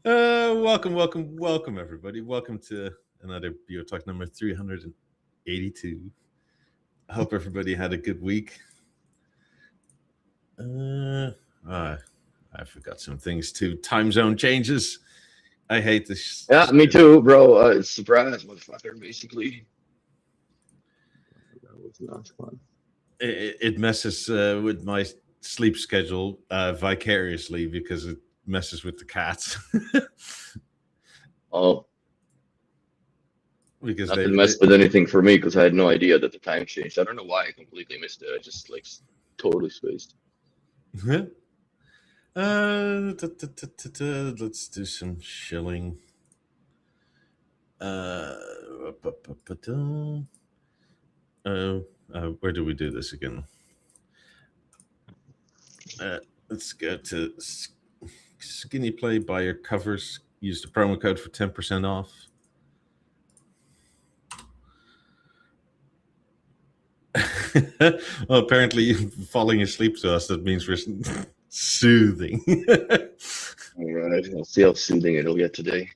Welcome, everybody. Welcome to another BeoTalk number 382. I hope everybody had a good week. I forgot some things too. Time zone changes. I hate this. Yeah, me too, bro. Surprise, motherfucker, basically. That was not fun. It messes with my sleep schedule vicariously because it messes with the cats. Oh, because nothing messed with anything for me because I had no idea that the time changed. I don't know why I completely missed it. I just totally spaced. Let's do some shilling. Where do we do this again? Let's go to Skinny Play. Buy your covers. Use the promo code for 10% off. Well, apparently, falling asleep to us, that means we're soothing. All right, I'll see how soothing it'll get today.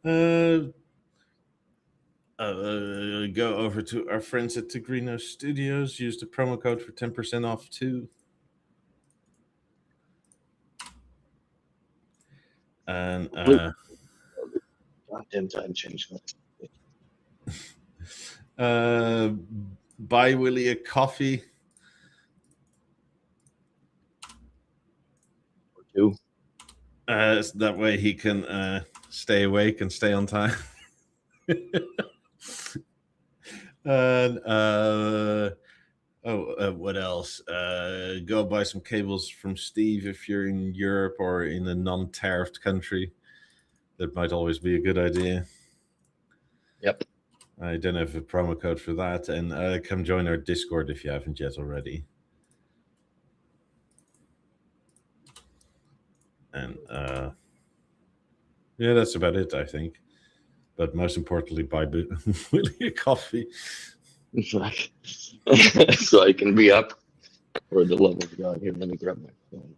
Go over to our friends at Tigrino Studios. Use the promo code for 10% off too. And goddamn time change. Buy Willie a coffee. Or two. That way he can stay awake and stay on time. And what else? Go buy some cables from Steve if you're in Europe or in a non-tariffed country. That might always be a good idea. Yep. I don't have a promo code for that. And come join our Discord if you haven't yet already. And yeah, that's about it, I think. But most importantly, buy Willie a coffee. So I can be up for the love of God. Here, let me grab my phone.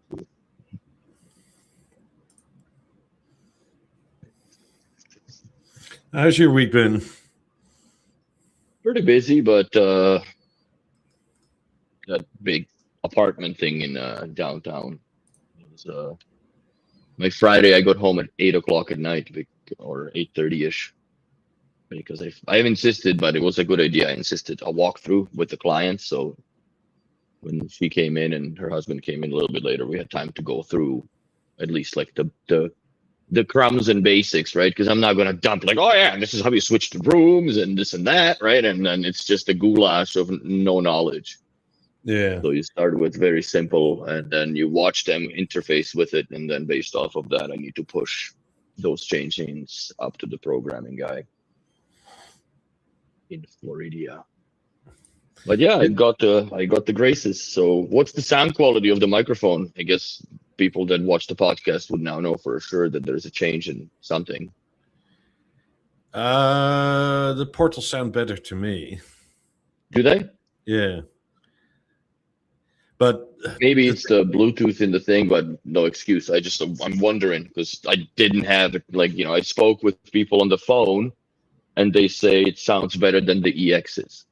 How's your week been? Pretty busy, but that big apartment thing in downtown. It was, my Friday, I got home at 8 o'clock at night, or 8:30ish. Because I've insisted, but it was a good idea. I insisted a walkthrough with the client. So when she came in and her husband came in a little bit later, we had time to go through at least like the crumbs and basics, right? Because I'm not going to dump like, oh yeah, this is how you switch the rooms and this and that, right? And then it's just a goulash of no knowledge. Yeah. So you start with very simple, and then you watch them interface with it, and then based off of that, I need to push those changes up to the programming guy in Florida. But yeah, I got the graces. So what's the sound quality of the microphone? I guess people that watch the podcast would now know for sure that there's a change in something. The portals sound better to me. Do they? Yeah. But maybe it's the Bluetooth in the thing, but no excuse. I'm wondering because I didn't have it. I spoke with people on the phone and they say it sounds better than the EXs.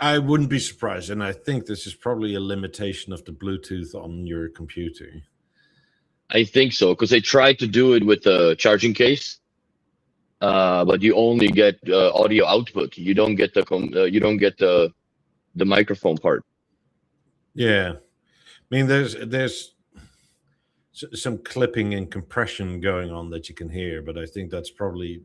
I wouldn't be surprised, and I think this is probably a limitation of the Bluetooth on your computer. I think so, because they tried to do it with the charging case, but you only get audio output. You don't get the microphone part. Yeah, I mean, there's some clipping and compression going on that you can hear, but I think that's probably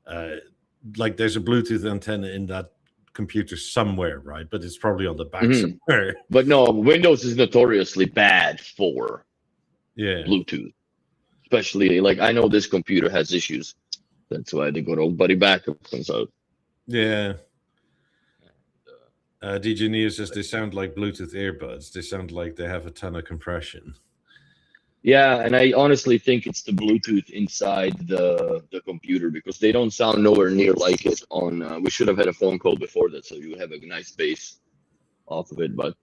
there's a Bluetooth antenna in that computer somewhere, right? But it's probably on the back somewhere. But no, Windows is notoriously bad for Bluetooth, especially I know this computer has issues. That's why they got old buddy backup comes out. Yeah. DJ Neo says they sound like Bluetooth earbuds. They sound like they have a ton of compression. Yeah, and I honestly think it's the Bluetooth inside the computer because they don't sound nowhere near like it on. We should have had a phone call before that, so you have a nice bass off of it. But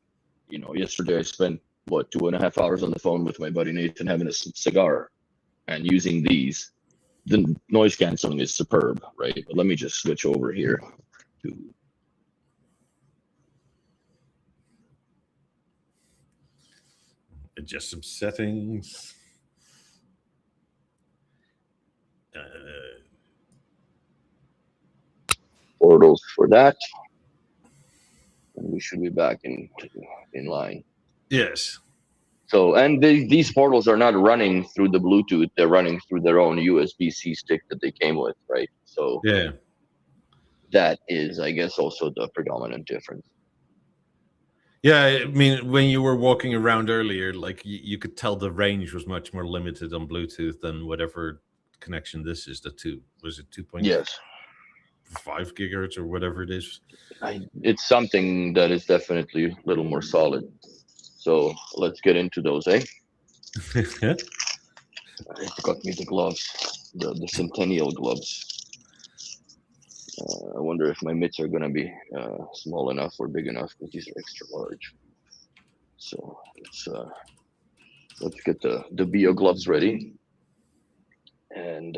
yesterday I spent 2.5 hours on the phone with my buddy Nathan having a cigar and using these. The noise canceling is superb, right? But let me just switch over here to adjust some settings. portals for that, and we should be back in line. Yes. So, and these portals are not running through the Bluetooth; they're running through their own USB-C stick that they came with, right? So, yeah, that is, I guess, also the predominant difference. Yeah, I mean, when you were walking around earlier, like you could tell the range was much more limited on Bluetooth than whatever connection this is. The 2.5 Yes. gigahertz or whatever it is. It's something that is definitely a little more solid. So let's get into those, eh? I forgot me the gloves, the Centennial gloves. I wonder if my mitts are gonna be small enough or big enough, because these are extra large. So let's get the Beo gloves ready, and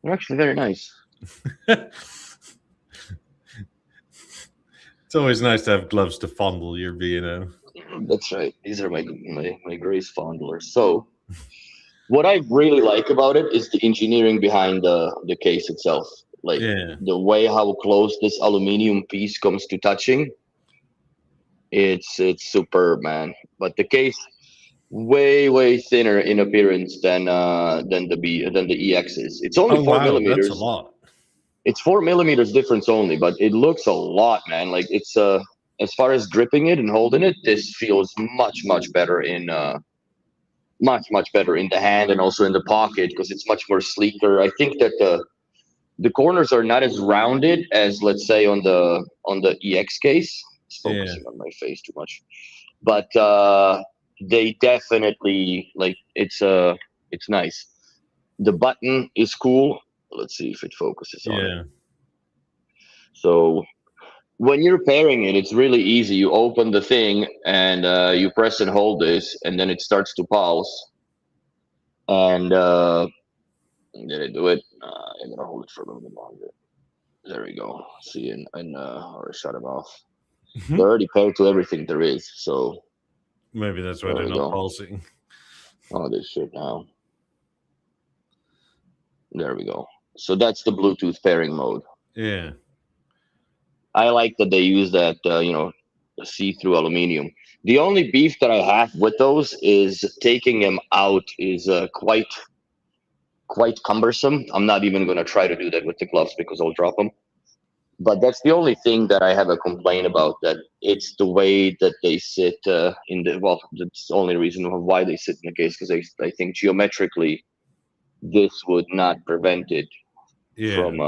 they're actually very nice. It's always nice to have gloves to fondle your B&O. That's right. These are my Grace fondlers. So what I really like about it is the engineering behind the case itself. Like the way how close this aluminum piece comes to touching. It's superb, man. But the case way thinner in appearance than the EX is. It's only 4 millimeters. That's a lot. It's 4 millimeters difference only, but it looks a lot, man. Like it's as far as gripping it and holding it, this feels much better in much better in the hand and also in the pocket, because it's much more sleeker. I think that the corners are not as rounded as, let's say, on the EX case. It's focusing on my face too much, but they definitely, like, it's nice. The button is cool. Let's see if it focuses on it. So when you're pairing it, it's really easy. You open the thing and you press and hold this, and then it starts to pulse. And did it do it? I'm gonna hold it for a little bit longer. There we go. See, and or shut them off. They're already paired to everything there is. So maybe that's why they're not pulsing. Oh, this shit now. There we go. So that's the Bluetooth pairing mode. Yeah. I like that they use that, see-through aluminum. The only beef that I have with those is taking them out is quite cumbersome. I'm not even going to try to do that with the gloves because I'll drop them. But that's the only thing that I have a complaint about, that it's the way that they sit in the, well, that's the only reason why they sit in the case, because I think geometrically this would not prevent it from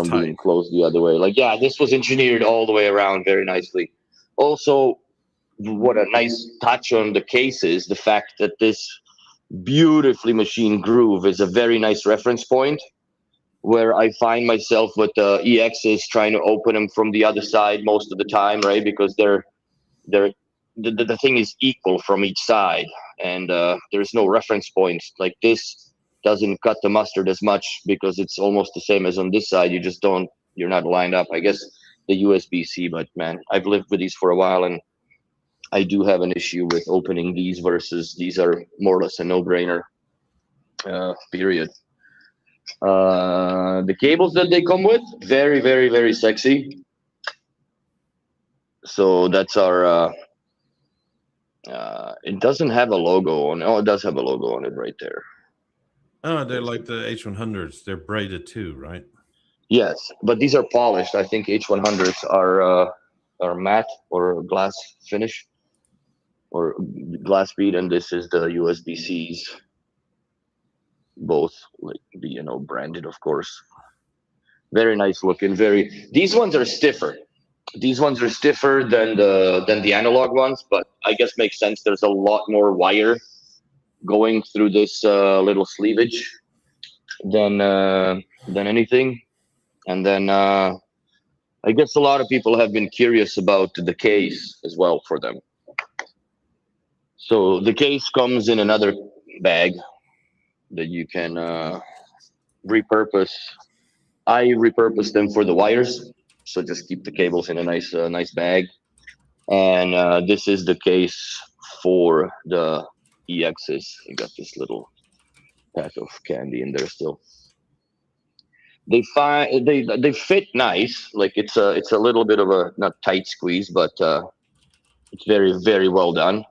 being closed the other way. Like, this was engineered all the way around very nicely. Also, what a nice touch on the case is the fact that this beautifully machined groove is a very nice reference point, where I find myself with the EXs trying to open them from the other side most of the time, right? Because the thing is equal from each side, and there's no reference points. Like, this doesn't cut the mustard as much because it's almost the same as on this side. You're not lined up. I guess the USB-C, but man, I've lived with these for a while, and I do have an issue with opening these versus these are more or less a no-brainer. Period. The cables that they come with, very sexy. So that's our it doesn't have a logo on it. Oh, it does have a logo on it right there. Oh, they're like the H100s. They're braided too, right? Yes, but these are polished. I think H100s are matte or glass finish or glass bead, and this is the USB-Cs. Both, like, branded, of course. Very nice looking. These ones are stiffer. These ones are stiffer than the analog ones, but I guess makes sense. There's a lot more wire going through this little sleevage than anything. And then I guess a lot of people have been curious about the case as well for them. So the case comes in another bag that you can repurpose. I repurpose them for the wires, so just keep the cables in a nice bag. And this is the case for the EXs. You got this little pack of candy in there still. They fit nice. Like it's a little bit of a not tight squeeze, but it's very well done.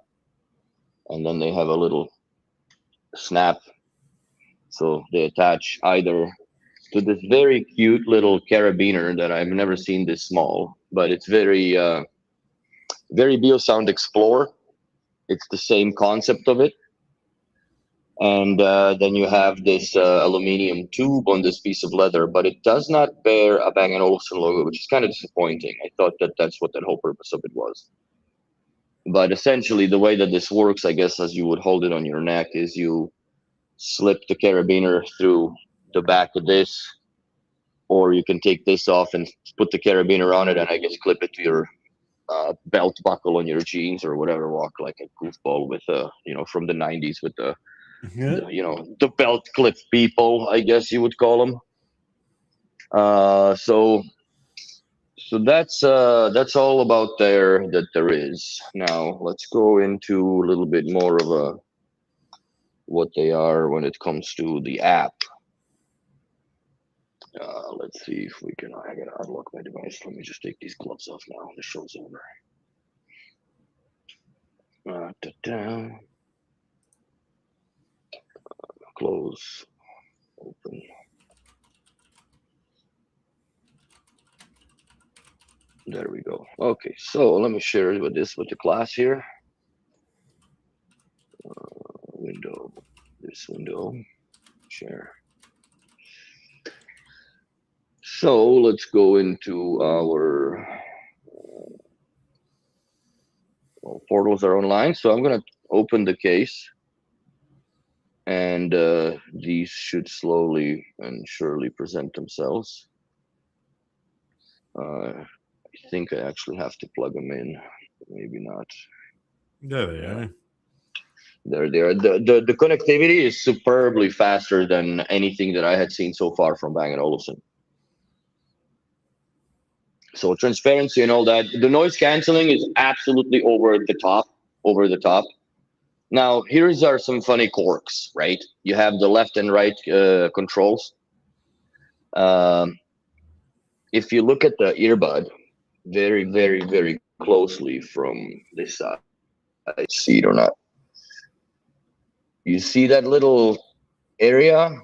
And then they have a little snap, so they attach either to this very cute little carabiner that I've never seen this small, but it's very BeoSound Explorer. It's the same concept of it. And then you have this aluminum tube on this piece of leather, but it does not bear a Bang & Olufsen logo, which is kind of disappointing. I thought that that's what that whole purpose of it was. But essentially, the way that this works, I guess, as you would hold it on your neck, is you slip the carabiner through the back of this, or you can take this off and put the carabiner on it, and I guess clip it to your belt buckle on your jeans or whatever. Walk like a goofball with from the 90s with the the belt clip people, I guess you would call them. So that's all about there is. Now let's go into a little bit more of a what they are when it comes to the app. Let's see if we can. I gotta unlock my device. Let me just take these gloves off now. The show's over. Close. Open. There we go. Okay, so let me share with the class here. Window. This window. Share. So let's go into our portals are online. So I'm gonna open the case, and these should slowly and surely present themselves. I think I actually have to plug them in. Maybe not. There they are. There they are. The connectivity is superbly faster than anything that I had seen so far from Bang & Olufsen. So transparency and all that. The noise canceling is absolutely over the top. Now, here's are some funny quirks, right? You have the left and right controls. If you look at the earbud very closely from this side, I see it or not. You see that little area?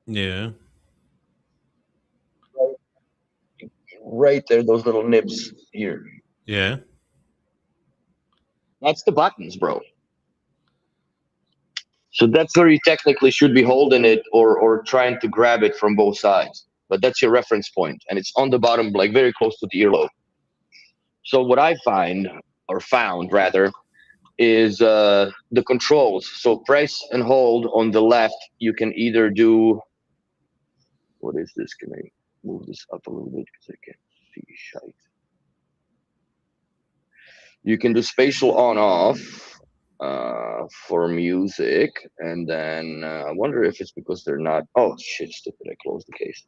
Yeah. Right there, those little nibs here. Yeah. That's the buttons, bro. So that's where you technically should be holding it or trying to grab it from both sides. But that's your reference point, and it's on the bottom, like very close to the earlobe. So what I found rather, is the controls. So press and hold on the left. You can either do, what is this? Can I move this up a little bit because I can't see shite. You can do spatial on off for music, and then I wonder if it's because they're not. Oh shit! Stupid! I closed the case.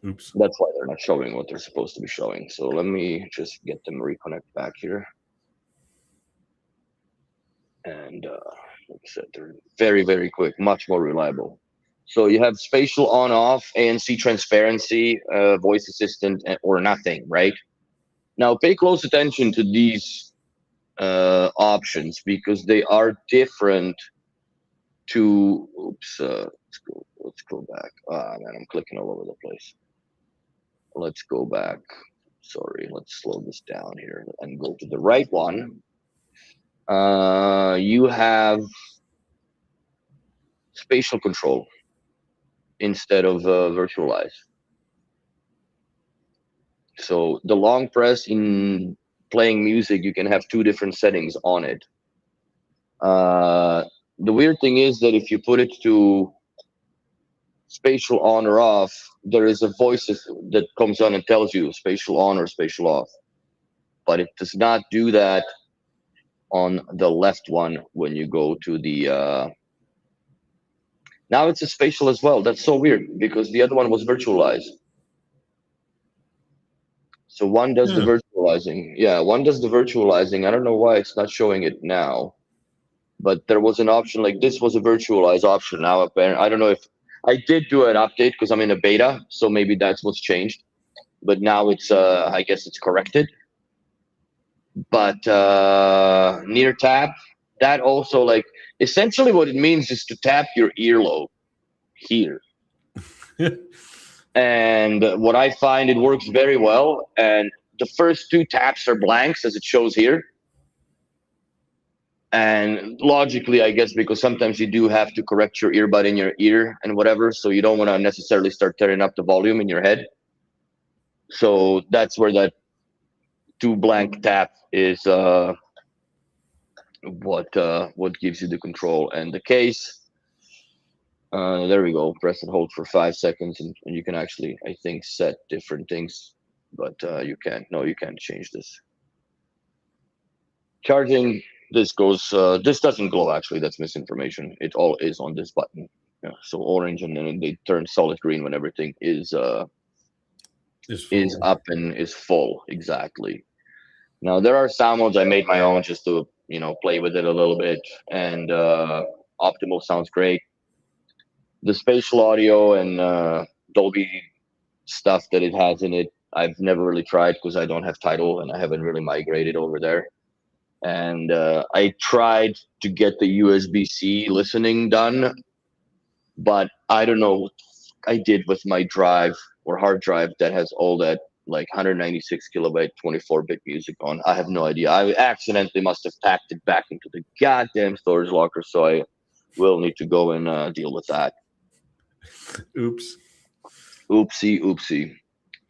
Oops. That's why they're not showing what they're supposed to be showing. So let me just get them reconnect back here. And like I said, they're very quick, much more reliable. So you have spatial on off, ANC transparency, voice assistant, or nothing, right? Now pay close attention to these options because they are different to. Oops. Let's go back. Ah man, I'm clicking all over the place. Let's go back. Sorry, let's slow this down here and go to the right one. You have spatial control instead of virtualize. So the long press in playing music, you can have two different settings on it. The weird thing is that if you put it to spatial on or off, there is a voice that comes on and tells you spatial on or spatial off, but it does not do that on the left one when you go to the now it's a spatial as well. That's so weird because the other one was virtualized. So one does the virtualizing. Yeah, one does the virtualizing. I don't know why it's not showing it now, but there was an option like this was a virtualized option. Now apparently, I don't know if I did do an update because I'm in a beta, so maybe that's what's changed. But now it's I guess it's corrected. But near tap, that also like essentially what it means is to tap your earlobe here. And what I find, it works very well. And the first two taps are blanks as it shows here. And logically, I guess, because sometimes you do have to correct your earbud in your ear and whatever, so you don't want to necessarily start turning up the volume in your head. So that's where that two blank tap is what gives you the control. And the case, there we go. Press and hold for 5 seconds, and you can actually, I think, set different things. But you can't. No, you can't change this. Charging. This goes. This doesn't glow. Actually, that's misinformation. It all is on this button. Yeah, so orange, and then they turn solid green when everything is up and is full. Exactly. Now there are sound modes I made my own just to play with it a little bit, and optimal sounds great. The spatial audio and Dolby stuff that it has in it, I've never really tried because I don't have Tidal and I haven't really migrated over there. And I tried to get the USB-C listening done, but I don't know what I did with my drive or hard drive that has all that like 196 kilobyte 24-bit music on. I have no idea. I accidentally must have packed it back into the goddamn storage locker, so I will need to go and deal with that. Oops. Oopsie.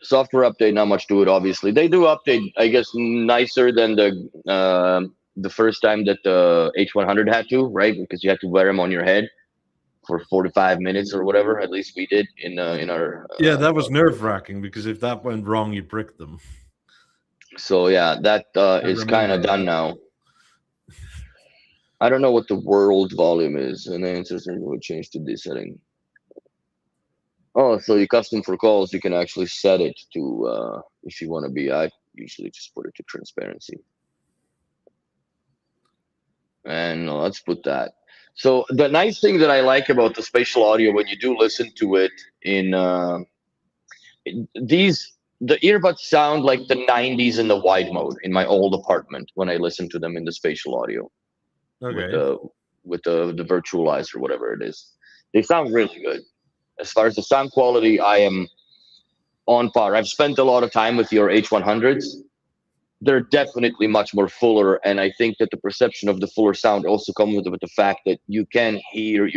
Software update, not much to it, obviously. They do update, I guess, nicer than the first time that the H100 had to, right? Because you had to wear them on your head for 45 minutes or whatever. At least we did in our... yeah, that was nerve-wracking because if that went wrong, you bricked them. So, yeah, that is kind of done now. I don't know what the world volume is, and the answer is would change to this setting. Oh, so you custom for calls, you can actually set it to if you want to be. I usually just put it to transparency. And let's put that. So the nice thing that I like about the spatial audio when you do listen to it the earbuds sound like the 90s in the wide mode in my old apartment when I listen to them in the spatial audio. Okay. With the virtualizer, whatever it is. They sound really good. As far as the sound quality, I am on par. I've spent a lot of time with your H100s. They're definitely much more fuller, and I think that the perception of the fuller sound also comes with the fact that you can feel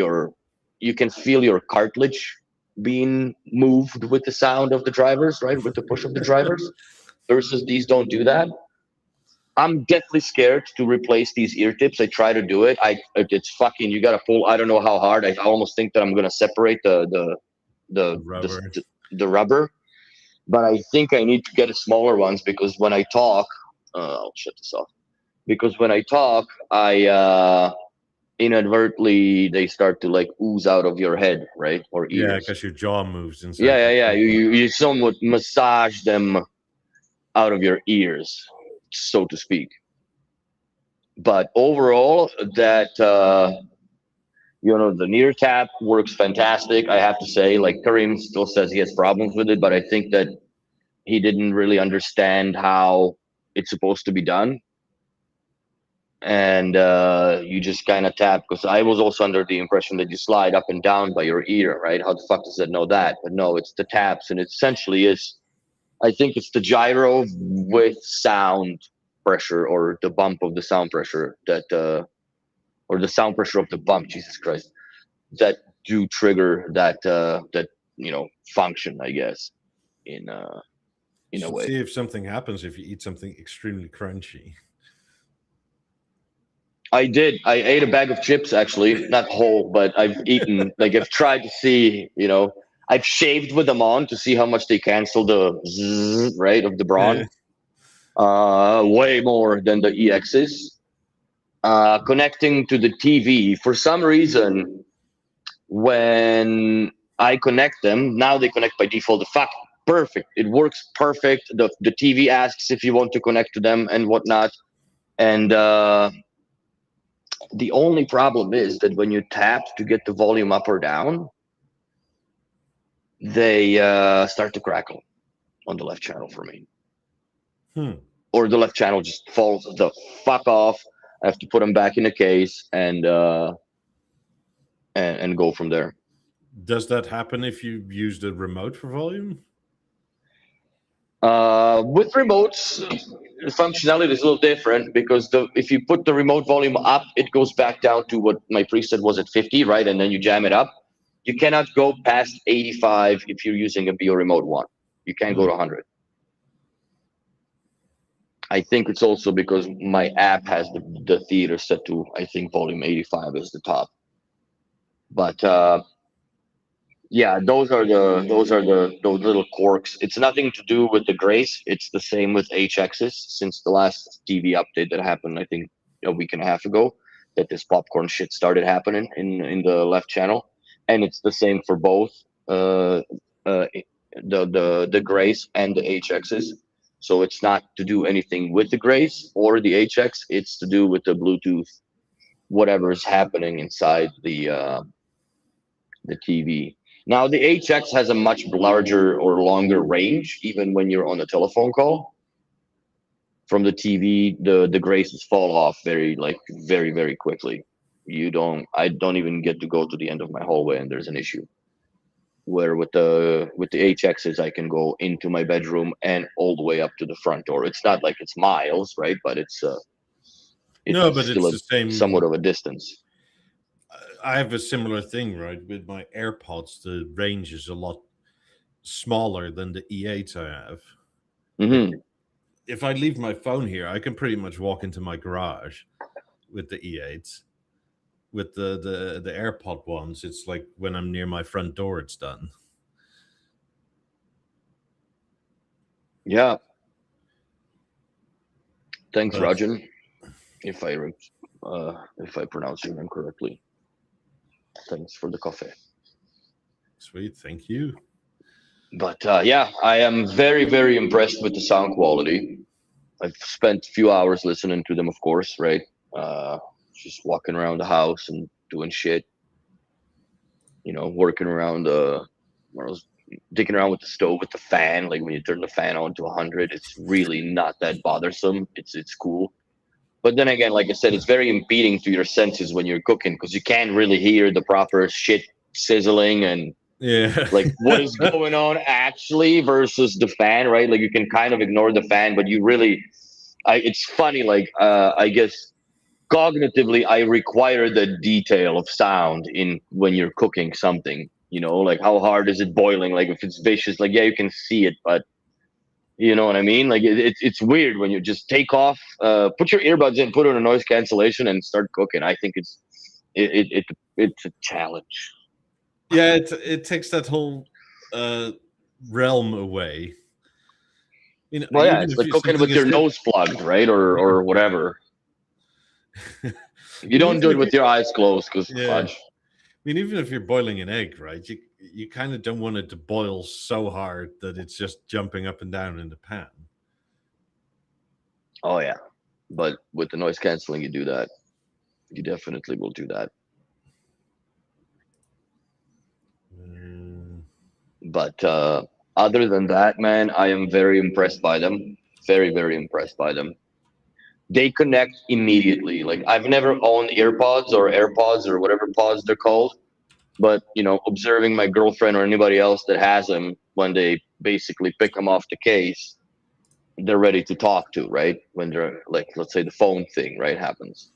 your cartilage being moved with the sound of the drivers, right? With the push of the drivers, versus these don't do that. I'm deathly scared to replace these ear tips. I try to do it. It's fucking. You gotta pull. I don't know how hard. I almost think that I'm gonna separate the rubber. But I think I need to get smaller ones because when I talk, I'll shut this off. Because when I talk, I inadvertently they start to like ooze out of your head, right, or ears. Yeah, because your jaw moves inside. Yeah. You somewhat massage them out of your ears, so to speak. But overall, that the near tap works fantastic. I have to say, like Karim still says he has problems with it, but I think that he didn't really understand how it's supposed to be done. And you just kind of tap, because I was also under the impression that you slide up and down by your ear, right? How the fuck does it know that? But no, it's the taps, and it essentially is, I think it's the gyro with sound pressure, or the bump of the sound pressure that or the sound pressure of the bump, Jesus Christ, that do trigger that function, I guess, in a way. See if something happens if you eat something extremely crunchy. I did. I ate a bag of chips, actually, not whole, but I've eaten, like I've tried to see, I've shaved with them on to see how much they cancel the zzz, right, of the Braun. Way more than the EXs. Connecting to the TV, for some reason, when I connect them, now they connect by default. Fuck, perfect. It works perfect. The TV asks if you want to connect to them and whatnot. And the only problem is that when you tap to get the volume up or down, they start to crackle on the left channel for me. Or the left channel just falls the fuck off. I have to put them back in the case and go from there. Does that happen if you use the remote for volume? With remotes, the functionality is a little different because if you put the remote volume up, it goes back down to what my preset was at 50, right? And then you jam it up. You cannot go past 85 if you're using a Beo Remote 1. You can't go to 100. I think it's also because my app has the theater set to, I think, volume 85 is the top. But yeah, those little quirks. It's nothing to do with the Grace. It's the same with HXs since the last TV update that happened, I think, a week and a half ago, that this popcorn shit started happening in the left channel, and it's the same for both the Grace and the HXs. So it's not to do anything with the Grace or the HX. It's to do with the Bluetooth, whatever is happening inside the TV. Now the HX has a much larger or longer range, even when you're on a telephone call. From the TV, the Graces fall off very very quickly. I don't even get to go to the end of my hallway and there's an issue. Where with the HXs, I can go into my bedroom and all the way up to the front door. It's not like it's miles, right? But it's no, but it's the same, somewhat of a distance. I have a similar thing, right? With my AirPods, the range is a lot smaller than the E8s I have. Mm-hmm. If I leave my phone here, I can pretty much walk into my garage with the E8s. With the AirPod ones, it's like when I'm near my front door, it's done. Yeah. Thanks, Rajan. If I pronounce your name correctly. Thanks for the coffee. Sweet, thank you. But yeah, I am very, very impressed with the sound quality. I've spent a few hours listening to them, of course, right? Just walking around the house and doing shit. Working around digging around with the stove with the fan. Like when you turn the fan on to 100, it's really not that bothersome. It's cool. But then again, like I said, it's very impeding to your senses when you're cooking because you can't really hear the proper shit sizzling and like what is going on actually versus the fan, right? Like you can kind of ignore the fan, but you really, it's funny. Like I guess cognitively, I require the detail of sound in when you're cooking something. Like how hard is it boiling? Like if it's vicious, like yeah, you can see it, but you know what I mean? Like it's weird when you just take off, put your earbuds in, put on a noise cancellation, and start cooking. I think it's a challenge. Yeah, it takes that whole realm away. Well, yeah, it's like cooking with your nose plugged, right, or whatever. You don't do it with your eyes closed because fudge. I mean, even if you're boiling an egg, right, you kind of don't want it to boil so hard that it's just jumping up and down in the pan. Oh yeah, but with the noise canceling, you do that. You definitely will do that. But other than that, man, I am very impressed by them. Very, very impressed by them. They connect immediately. Like I've never owned earpods or AirPods or whatever pods they're called, but observing my girlfriend or anybody else that has them, when they basically pick them off the case, they're ready to talk to, right? When they're like, let's say the phone thing, right, happens.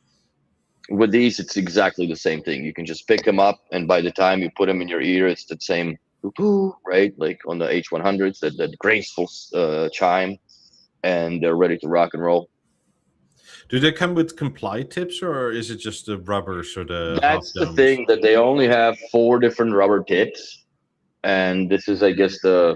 With these, it's exactly the same thing. You can just pick them up, and by the time you put them in your ear, it's the same, right? Like on the H100s, that graceful chime, and they're ready to rock and roll. Do they come with comply tips, or is it just the rubber sort of? That's the thing, that they only have 4 different rubber tips, and this is, I guess, the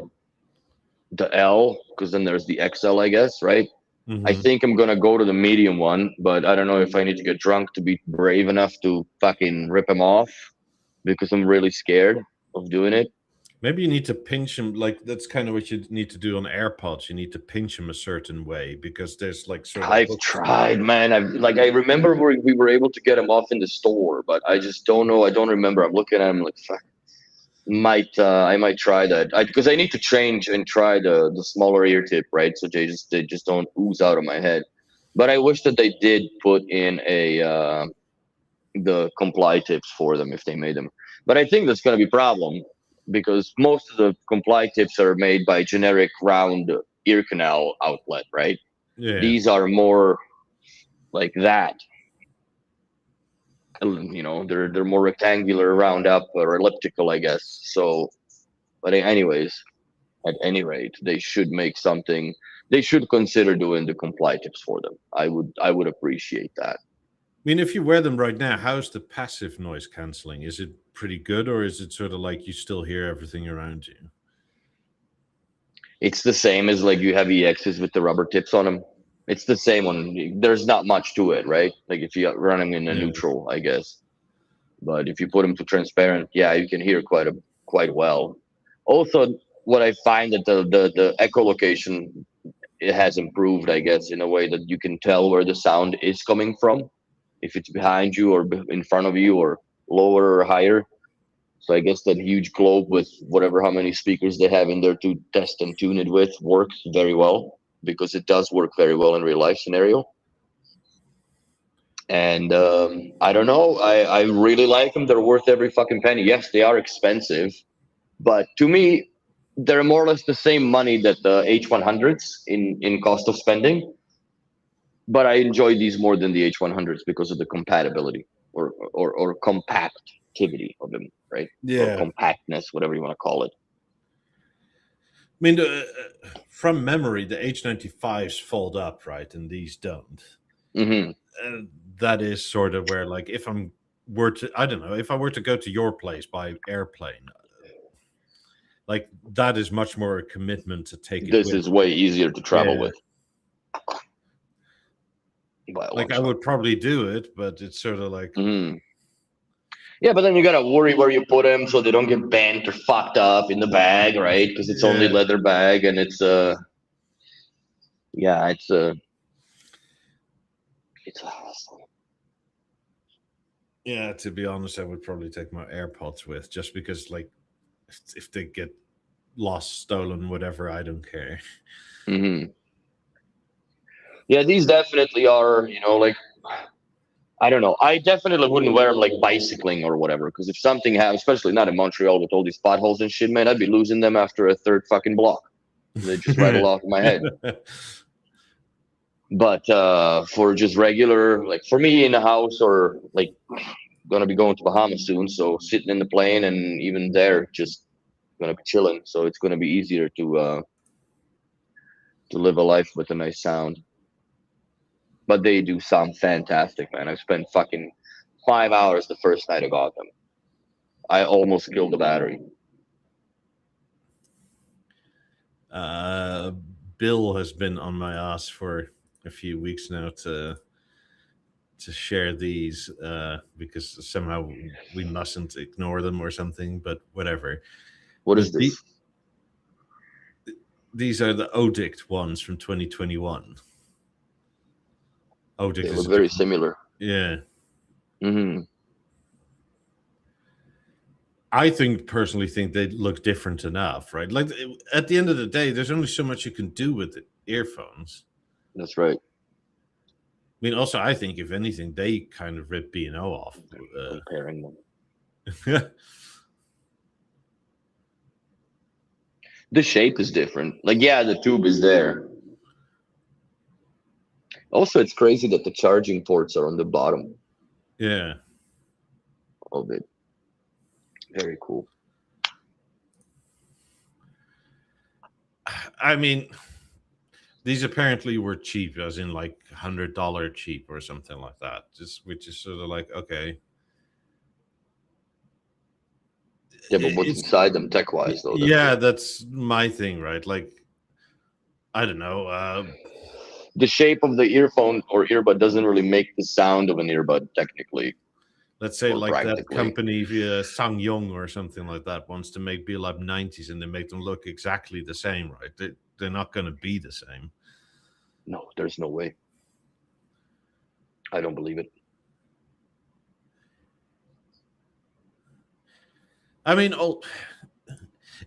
L, because then there's the XL, I guess, right? I Mm-hmm. think I'm gonna go to the medium one, but I don't know if I need to get drunk to be brave enough to fucking rip them off, because I'm really scared of doing it. Maybe you need to pinch them. Like that's kind of what you need to do on AirPods. You need to pinch them a certain way because there's like sort of I've hooks. tried, man. I remember we were able to get them off in the store, but I just don't know. I don't remember. I'm looking at them like, fuck. I might try that, because I need to change and try the smaller ear tip, right? So they just don't ooze out of my head. But I wish that they did put in the comply tips for them if they made them. But I think that's going to be a problem, because most of the comply tips are made by generic round ear canal outlet, right? Yeah. These are more like that. They're more rectangular, round up, or elliptical, I guess. So, but anyways, at any rate, they should make something. They should consider doing the comply tips for them. I would appreciate that. I mean, if you wear them right now, how's the passive noise canceling? Is it pretty good, or is it sort of like you still hear everything around you? It's the same as like you have EXs with the rubber tips on them. It's the same one. There's not much to it, right? Like if you run them in a Yeah. neutral, I guess. But if you put them to transparent, yeah, you can hear quite well. Also, what I find that the echolocation, it has improved, I guess, in a way that you can tell where the sound is coming from, if it's behind you or in front of you or lower or higher. So I guess that huge globe with whatever how many speakers they have in there to test and tune it with works very well, because it does work very well in real life scenario. And I don't know, I really like them. They're worth every fucking penny. Yes, they are expensive, but to me, they're more or less the same money that the H100s in cost of spending. But I enjoy these more than the H100s because of the compatibility, or compactivity of them, right? Or Yeah. compactness, whatever you want to call it. I mean, from memory, the H95s fold up, right, and these don't. Hmm. Uh, that is sort of where, like, if I'm were to, I don't know, if I were to go to your place by airplane, like that is much more a commitment to take it This with. is way easier to travel Yeah. with by a long Like I shot. would probably do it, but it's sort of like, Hmm. Yeah, but then you gotta worry where you put them so they don't get bent or fucked up in the bag, right? Because it's only yeah, leather bag, and yeah, it's a hassle. yeah. To be honest, I would probably take my AirPods with, just because, like, if they get lost, stolen, whatever, I don't care. Hmm. Yeah, these definitely are. Like, I don't know. I definitely wouldn't wear them like bicycling or whatever, because if something happens, especially not in Montreal with all these potholes and shit, man, I'd be losing them after a third fucking block. They just rattle off my head. But for just regular, like for me in the house, or like gonna be going to Bahamas soon, so sitting in the plane and even there, just gonna be chilling. So it's gonna be easier to live a life with a nice sound. But they do sound fantastic, man. I've spent fucking 5 hours the first night I got them. I almost killed the battery. uh, Bill has been on my ass for a few weeks now to share these, because somehow we mustn't ignore them or something. But whatever. What The, is this? these are the Odict ones from 2021. Odict They is look a very different. similar. Yeah. Hmm. I personally think they look different enough, right? Like at the end of the day, there's only so much you can do with the earphones. That's right. I mean, also, I think if anything, they kind of rip B&O off. Comparing them. The shape is different. Like, yeah, the tube is there. Also, it's crazy that the charging ports are on the bottom Yeah. of it. Very cool. I mean, these apparently were cheap, as in like $100 cheap or something like that. Just which is sort of like, okay. Yeah, but what's inside them tech-wise, though? Yeah, that's my thing, right? Like, I don't know. The shape of the earphone or earbud doesn't really make the sound of an earbud, technically. Let's say or like that practically. company, Sangyong or something like that, wants to make Beolab 90s, and they make them look exactly the same, right? They're not going to be the same. No, there's no way. I don't believe it. I mean,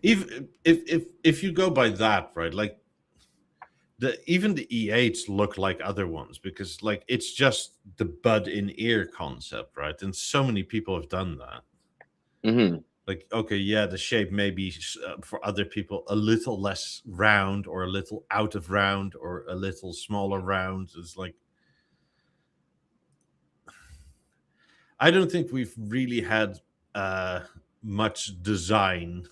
if you go by that, right? Like even the E8s look like other ones because like it's just the bud in ear concept, right? And so many people have done that. Mm-hmm. Like, okay, yeah, the shape may be for other people a little less round or a little out of round or a little smaller round. It's like, I don't think we've really had much design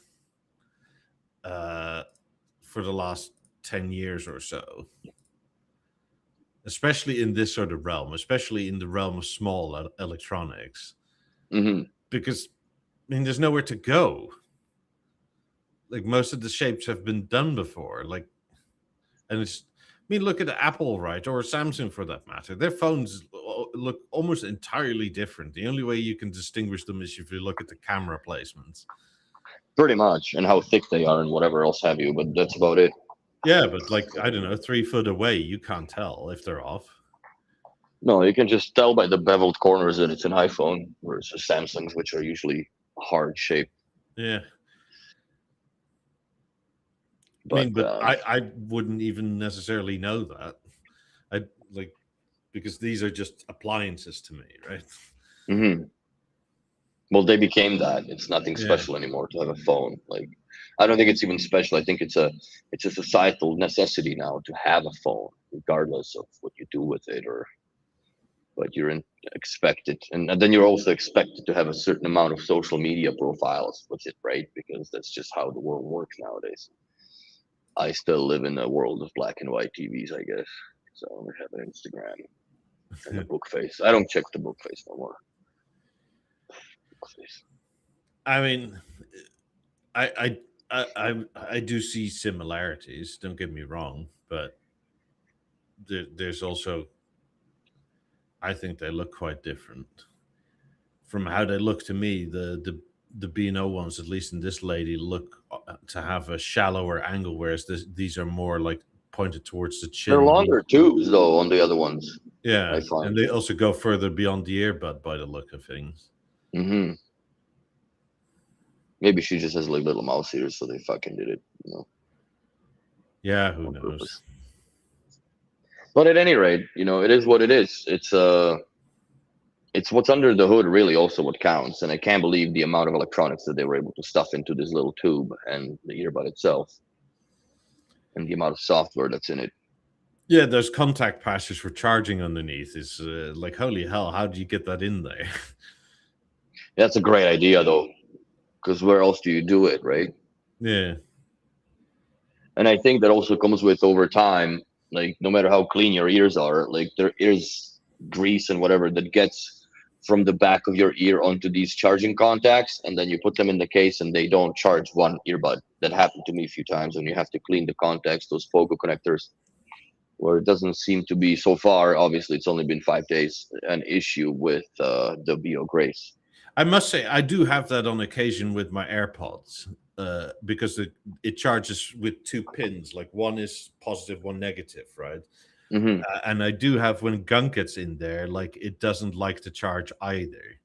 for the last 10 years or so, especially in this sort of realm, especially in the realm of small electronics. Mm-hmm. Because, I mean, there's nowhere to go. Like, most of the shapes have been done before. Like, and it's, I mean, look at Apple, right? Or Samsung for that matter. Their phones look almost entirely different. The only way you can distinguish them is if you look at the camera placements. Pretty much, and how thick they are and whatever else have you, but that's about it. Yeah, but like, I don't know, 3 foot away, you can't tell if they're off. No, you can just tell by the beveled corners that it's an iPhone versus Samsungs, which are usually hard shaped. Yeah. But, I mean, but I wouldn't even necessarily know that. I like, because these are just appliances to me, right? Mm-hmm. Well, they became that. It's nothing Yeah. special anymore to have a phone. Like, I don't think it's even special. I think it's a societal necessity now to have a phone, regardless of what you do with it, or but you're expected, and then you're also expected to have a certain amount of social media profiles with it, right? Because that's just how the world works nowadays. I still live in a world of black and white TVs, I guess. So I have an Instagram and a book face. I don't check the book face no more. I mean, I do see similarities. Don't get me wrong, but there's also, I think they look quite different from how they look to me. The B&O ones, at least in this lady, look to have a shallower angle, whereas these are more like pointed towards the chin. They're longer tubes, though, on the other ones. Yeah, I find. and they also go further beyond the earbud by the look of things. Mm-hmm. Maybe she just has like little mouse ears, so they fucking did it, you know. Yeah, who On knows? purpose. But at any rate, you know, it is what it is. It's what's under the hood really also what counts, and I can't believe the amount of electronics that they were able to stuff into this little tube and the earbud itself, and the amount of software that's in it. Yeah, those contact patches for charging underneath is like, holy hell, how do you get that in there? That's a great idea, though, because where else do you do it, right? Yeah. And I think that also comes with over time, like no matter how clean your ears are, like there is grease and whatever that gets from the back of your ear onto these charging contacts, and then you put them in the case and they don't charge one earbud. That happened to me a few times when you have to clean the contacts, those focal connectors, where it doesn't seem to be so far. Obviously, it's only been 5 days, an issue with the Beo Grace. I must say, I do have that on occasion with my AirPods because it charges with 2 pins, like one is positive, one negative, right? Mm-hmm. And I do have, when gunk gets in there, like it doesn't like to charge either.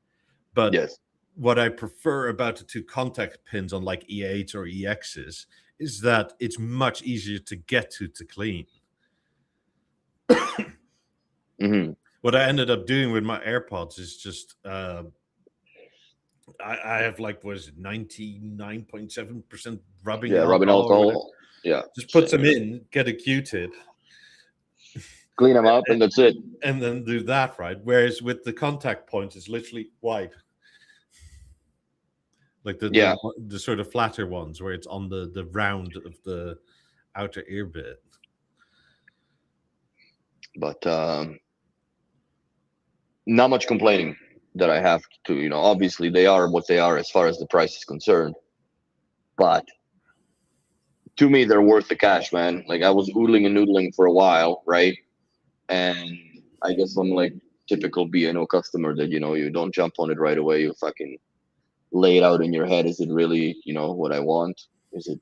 But Yes. what I prefer about the 2 contact pins on like E8s or EXs is that it's much easier to get to clean. Mm-hmm. What I ended up doing with my AirPods is just I have like, what is it, 99.7% rubbing Yeah, rubbing alcohol. Yeah. Just put them in, get a Q-tip, clean them up, and that's it. And then do that, right? Whereas with the contact points, it's literally wipe. Like the sort of flatter ones where it's on the round of the outer ear bit. But not much complaining. that I have to, you know, obviously they are what they are as far as the price is concerned, but to me they're worth the cash, man. Like I was oodling and noodling for a while, right? And I guess I'm like typical B&O customer that, you know, you don't jump on it right away. You fucking lay it out in your head. Is it really, you know, what I want? Is it?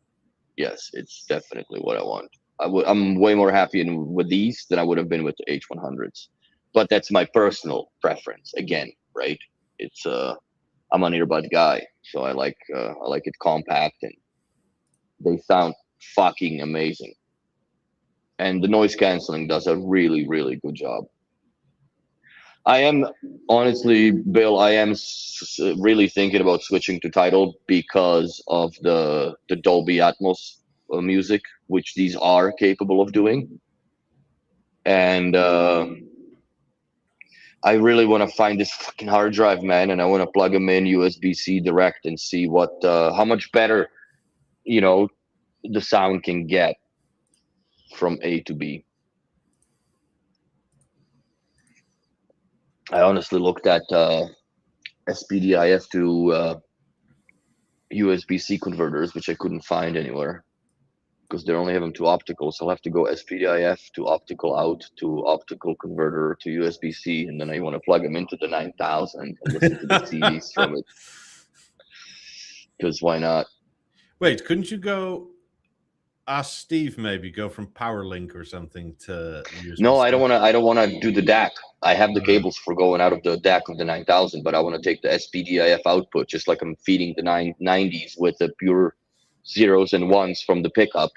Yes, it's definitely what I want. I'm way more happy with these than I would have been with the H100s, but that's my personal preference. Again, right? It's I'm an earbud guy, so I like it compact and they sound fucking amazing. And the noise canceling does a really, really good job. I am honestly, Bill, I am really thinking about switching to Tidal because of the Dolby Atmos music, which these are capable of doing. And I really want to find this fucking hard drive, man, and I want to plug them in USB-C direct and see what how much better, you know, the sound can get from A to B. I honestly looked at SPDIF to USB-C converters, which I couldn't find anywhere because they only have them to optical. So I'll have to go SPDIF to optical out to optical converter to USB-C, and then I want to plug them into the 9000 and listen to the CDs from it. Because why not? Wait, couldn't you go ask Steve maybe go from PowerLink or something to USB-C? No, I don't want to. I don't want to do the DAC. I have the cables for going out of the DAC of the 9000, but I want to take the SPDIF output, just like I'm feeding the 990s with the pure zeros and ones from the pickup.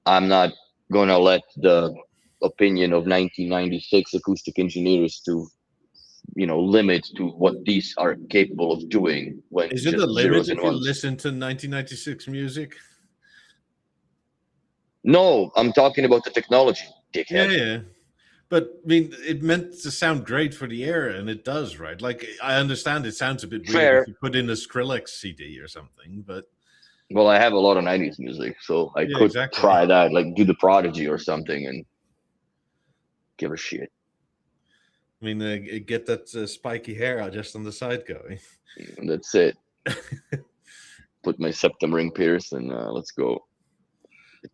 I'm not going to let the opinion of 1996 acoustic engineers to, you know, limit to what these are capable of doing. When is it a limit if you listen to 1996 music? No, I'm talking about the technology, dickhead. Yeah. But I mean, it meant to sound great for the air, and it does, right? Like I understand it sounds a bit weird if you put in a Skrillex CD or something, but well, I have a lot of 90s music, so I could try that, like do the Prodigy or something and give a shit. I mean, get that spiky hair just on the side going. That's it. Put my septum ring pierced and let's go.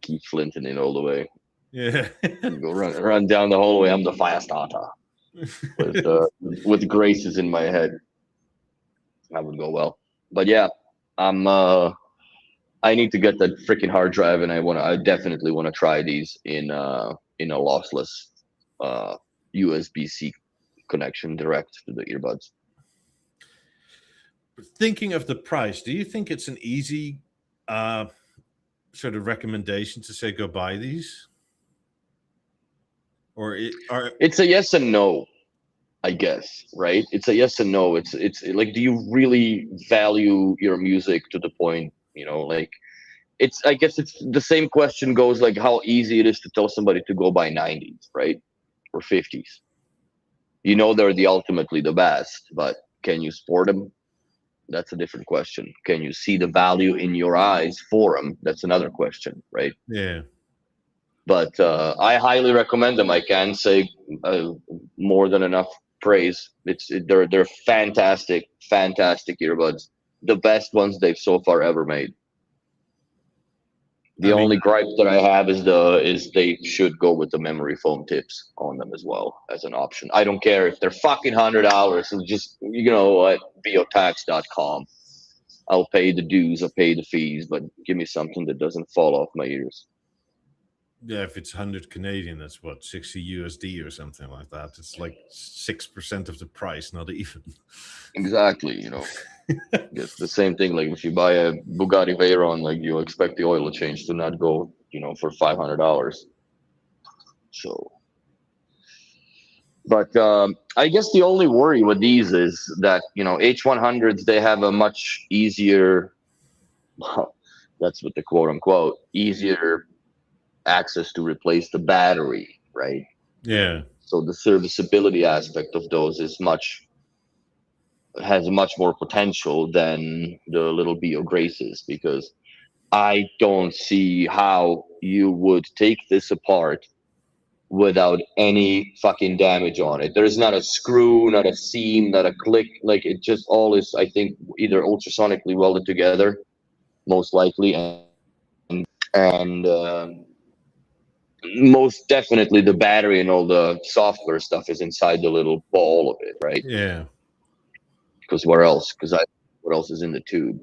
Keith Flint in it all the way. Yeah. Go run down the hallway. I'm the fire starter. With Graces in my head. That would go well. But yeah, I need to get that freaking hard drive, and I definitely want to try these in a lossless USB-C connection direct to the earbuds. Thinking of the price, do you think it's an easy sort of recommendation to say go buy these? Or it's a yes and no, I guess, right? It's a yes and no. It's like, do you really value your music to the point, you know, like I guess it's the same question goes like how easy it is to tell somebody to go buy 90s, right? Or 50s. You know, they're ultimately the best, but can you sport them? That's a different question. Can you see the value in your eyes for them? That's another question, right? Yeah. But I highly recommend them. I can't say more than enough praise. They're fantastic earbuds. The best ones they've so far ever made. The only gripe that I have is they should go with the memory foam tips on them as well as an option. I don't care if they're fucking $100 and just, you know, at BeoTalk.com. I'll pay the dues, I'll pay the fees, but give me something that doesn't fall off my ears. Yeah, if it's 100 Canadian, that's what, 60 USD or something like that. It's like 6% of the price, not even. Exactly, you know. It's the same thing. Like if you buy a Bugatti Veyron, like you expect the oil change to not go, you know, for $500. So, but I guess the only worry with these is that, you know, H100s, they have a much easier, that's what the quote unquote, easier access to replace the battery, right? Yeah. So the serviceability aspect of those has much more potential than the little Beo Graces, because I don't see how you would take this apart without any fucking damage on it. There's not a screw, not a seam, not a click. Like it just all is, I think, either ultrasonically welded together, most likely, and most definitely the battery and all the software stuff is inside the little ball of it, right? Yeah. Because where else? What else is in the tube?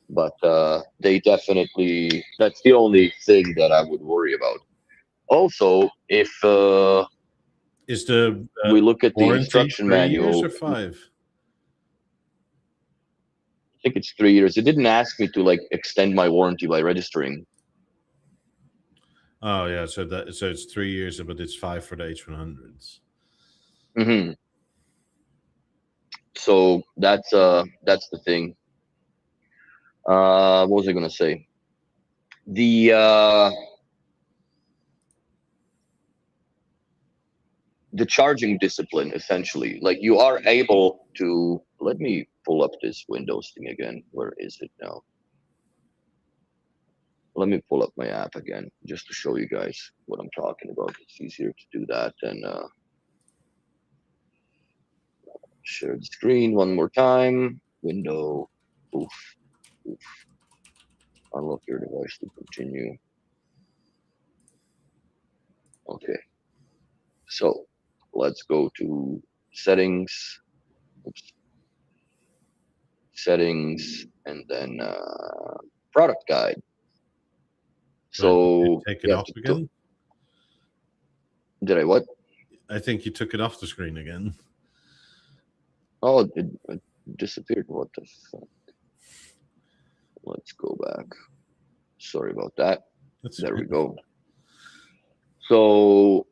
But they definitely, that's the only thing that I would worry about. Also, if Is the we look at the warranty instruction 3 manual, years or 5? I think it's 3 years. It didn't ask me to like extend my warranty by registering. Oh yeah, so it's 3 years, but it's 5 for the H100s. Mm-hmm. So that's the thing. What was I gonna say? The charging discipline, essentially, like you are able to. Let me pull up this Windows thing again. Where is it now? Let me pull up my app again just to show you guys what I'm talking about. It's easier to do that than share the screen one more time. Window. Oof. Unlock your device to continue. Okay. So let's go to settings. Oops. Settings, and then product guide. So take it off again. Did I what? I think you took it off the screen again. Oh, it disappeared. What the fuck? Let's go back. Sorry about that. There we go. So,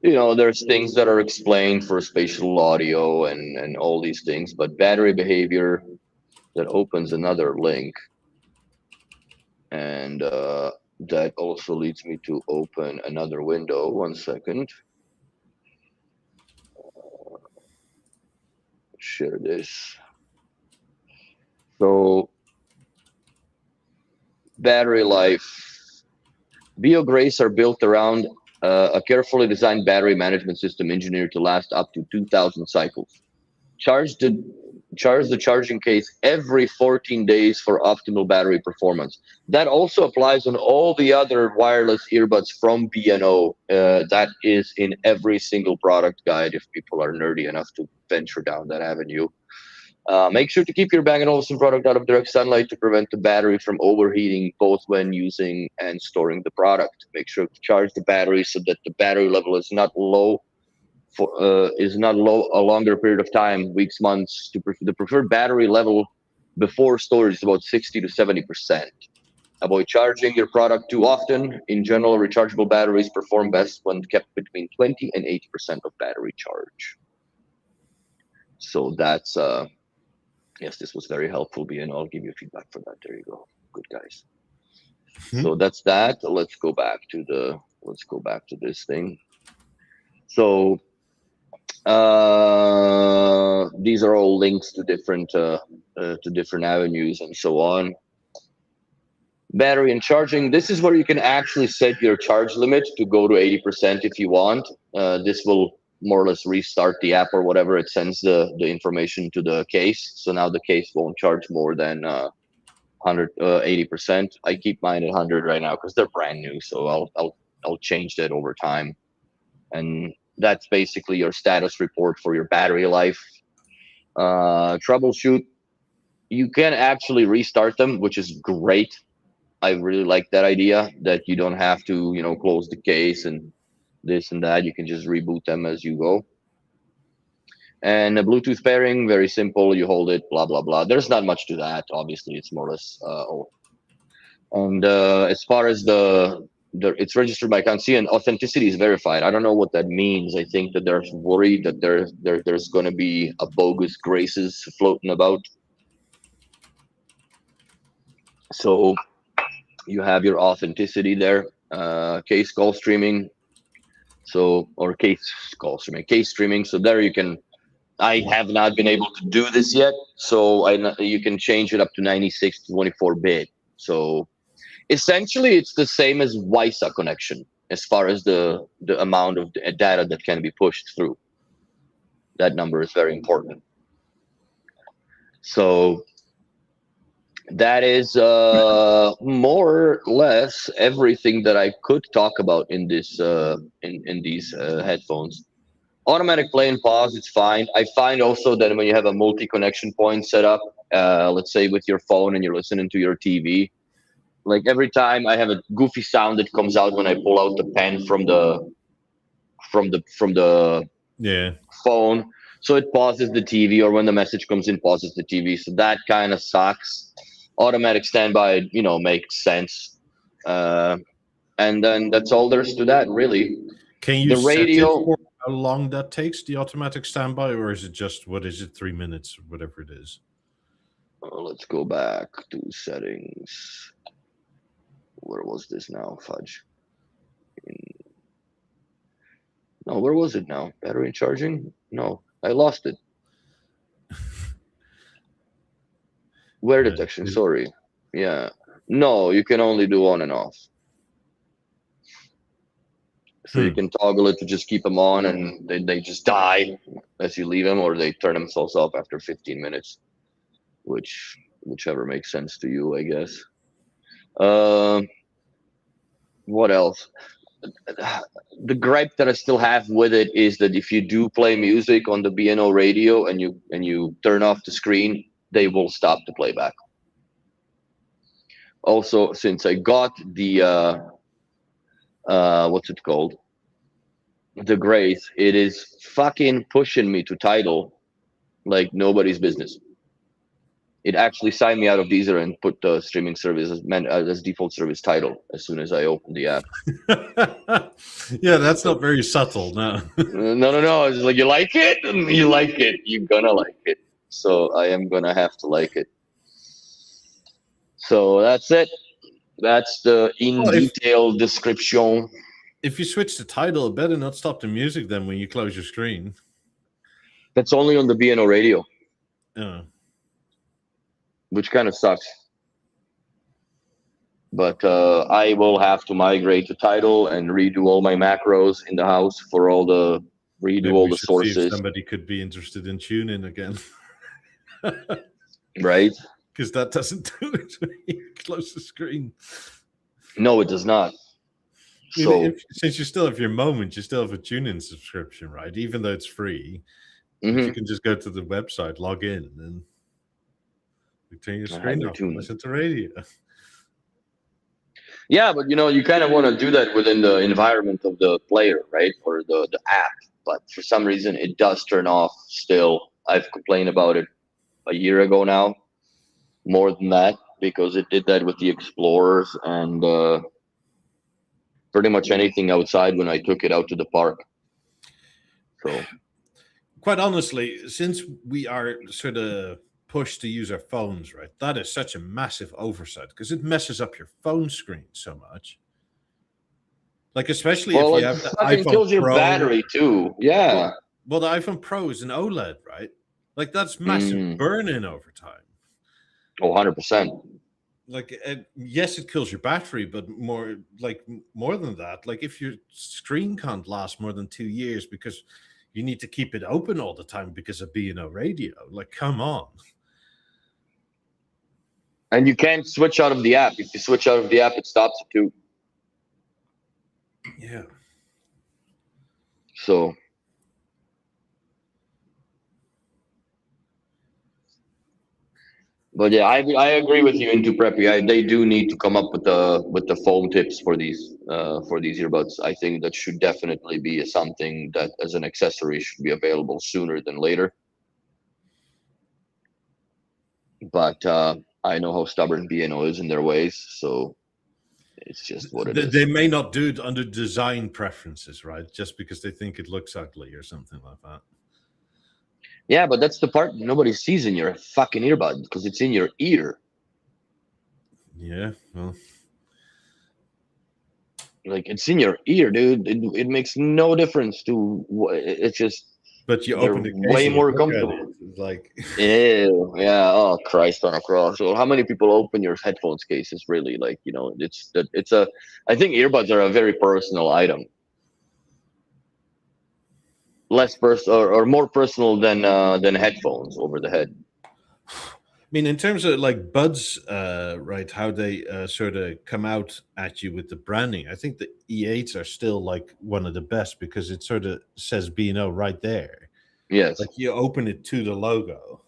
there's things that are explained for spatial audio and all these things, but battery behavior, that opens another link. And that also leads me to open another window. 1 second. Share this. So, battery life. Beo Grace are built around a carefully designed battery management system engineered to last up to 2,000 cycles. Charge the charging case every 14 days for optimal battery performance. That also applies on all the other wireless earbuds from B&O. That is in every single product guide if people are nerdy enough to venture down that avenue. Make sure to keep your Bang & Olufsen product out of direct sunlight to prevent the battery from overheating, both when using and storing the product. Make sure to charge the battery so that the battery level is not low a longer period of time, weeks, months. The preferred battery level before storage is about 60 to 70%. Avoid charging your product too often. In general, rechargeable batteries perform best when kept between 20 and 80% of battery charge. So that's yes, this was very helpful, and I'll give you feedback for that. There you go. Good guys. So that's that. Let's go back to this thing. So these are all links to different avenues and so on. Battery and charging. This is where you can actually set your charge limit to go to 80% if you want. This will more or less restart the app or whatever. It sends the information to the case. So now the case won't charge more than 80%. I keep mine at 100 right now because they're brand new. So I'll change that over time. And that's basically your status report for your battery life. Troubleshoot. You can actually restart them, which is great. I really like that idea that you don't have to, close the case and this and that. You can just reboot them as you go. And a Bluetooth pairing, very simple. You hold it, blah, blah, blah. There's not much to that. Obviously, it's more or less. And as far as it's registered by Kansi and authenticity is verified. I don't know what that means. I think that they're worried that there's going to be a bogus Graces floating about. So you have your authenticity there. Case call streaming. Or case call streaming, case streaming. So there you can. I have not been able to do this yet. So you can change it up to 96 to 24 bit. So essentially, it's the same as WiSA connection. as far as the amount of data that can be pushed through. That number is very important. So that is more or less everything that I could talk about in this in these headphones. Automatic play and pause, it's fine. I find also that when you have a multi-connection point set up, let's say with your phone and you're listening to your TV, like every time I have a goofy sound that comes out when I pull out the pen from the Yeah. phone, so it pauses the TV, or when the message comes in, pauses the TV. So that kind of sucks. Automatic standby, makes sense. And then that's all there's to that, really. Can you The set it radio. for how long that takes, the automatic standby, or is it just, 3 minutes, whatever it is? Let's go back to settings. Where was this now? Fudge. No, where was it now? Battery charging? No, I lost it. Wear detection, sorry. Yeah. No, you can only do on and off. So you can toggle it to just keep them on, and they just die as you leave them, or they turn themselves off after 15 minutes, whichever makes sense to you, I guess. What else? The gripe that I still have with it is that if you do play music on the B&O radio and you turn off the screen, they will stop the playback. Also, since I got the what's it called? The Grace, it is fucking pushing me to Tidal like nobody's business. It actually signed me out of Deezer and put the streaming service as default service Tidal as soon as I opened the app. Yeah, that's not very subtle, no. No. It's like, you like it? You like it. You're gonna like it. So I am gonna have to like it. So that's it. That's the detail description. If you switch to Tidal, it better not stop the music then when you close your screen. That's only on the B&O radio. Oh. Which kind of sucks. But I will have to migrate to Tidal and redo all my macros in the house for all the sources. See if somebody could be interested in tuning again. Right? Because that doesn't do it when you close the screen. No, it does not. So since you still have your moment, you still have a tune-in subscription, right? Even though it's free, you can just go to the website, log in, and turn your screen off and listen to radio. Yeah, but you kind of want to do that within the environment of the player, right? Or the app. But for some reason, it does turn off still. I've complained about it a year ago now, more than that, because it did that with the Explorers and pretty much anything outside when I took it out to the park. So, quite honestly, since we are sort of pushed to use our phones, right, that is such a massive oversight because it messes up your phone screen so much. Like, especially if you have the iPhone kills your Pro. battery too. Yeah. Well, the iPhone Pro is an OLED, right? Like, that's massive burn-in over time. Oh, 100%. Like, yes, it kills your battery, but more than that, like if your screen can't last more than 2 years because you need to keep it open all the time because of B&O radio, like, come on. And you can't switch out of the app. If you switch out of the app, it stops it too. Yeah. So. But yeah, I agree with you into Preppy. They do need to come up with the foam tips for these earbuds. I think that should definitely be something that as an accessory should be available sooner than later. But I know how stubborn B&O is in their ways, so it's just what it is. They may not do it under design preferences, right? Just because they think it looks ugly or something like that. Yeah, but that's the part nobody sees in your fucking earbud because it's in your ear. Yeah, well. Like, it's in your ear, dude. It makes no difference to... It's just... but you They're open the case way and you more look at comfortable. it. It's like, Ew, yeah. Oh Christ on a cross. So how many people open your headphones cases? Really, like it's that it's a. I think earbuds are a very personal item. Less personal or more personal than headphones over the head. I mean, in terms of like buds, right? How they sort of come out at you with the branding. I think the E8s are still like one of the best because it sort of says B&O right there. Yes. Like you open it to the logo.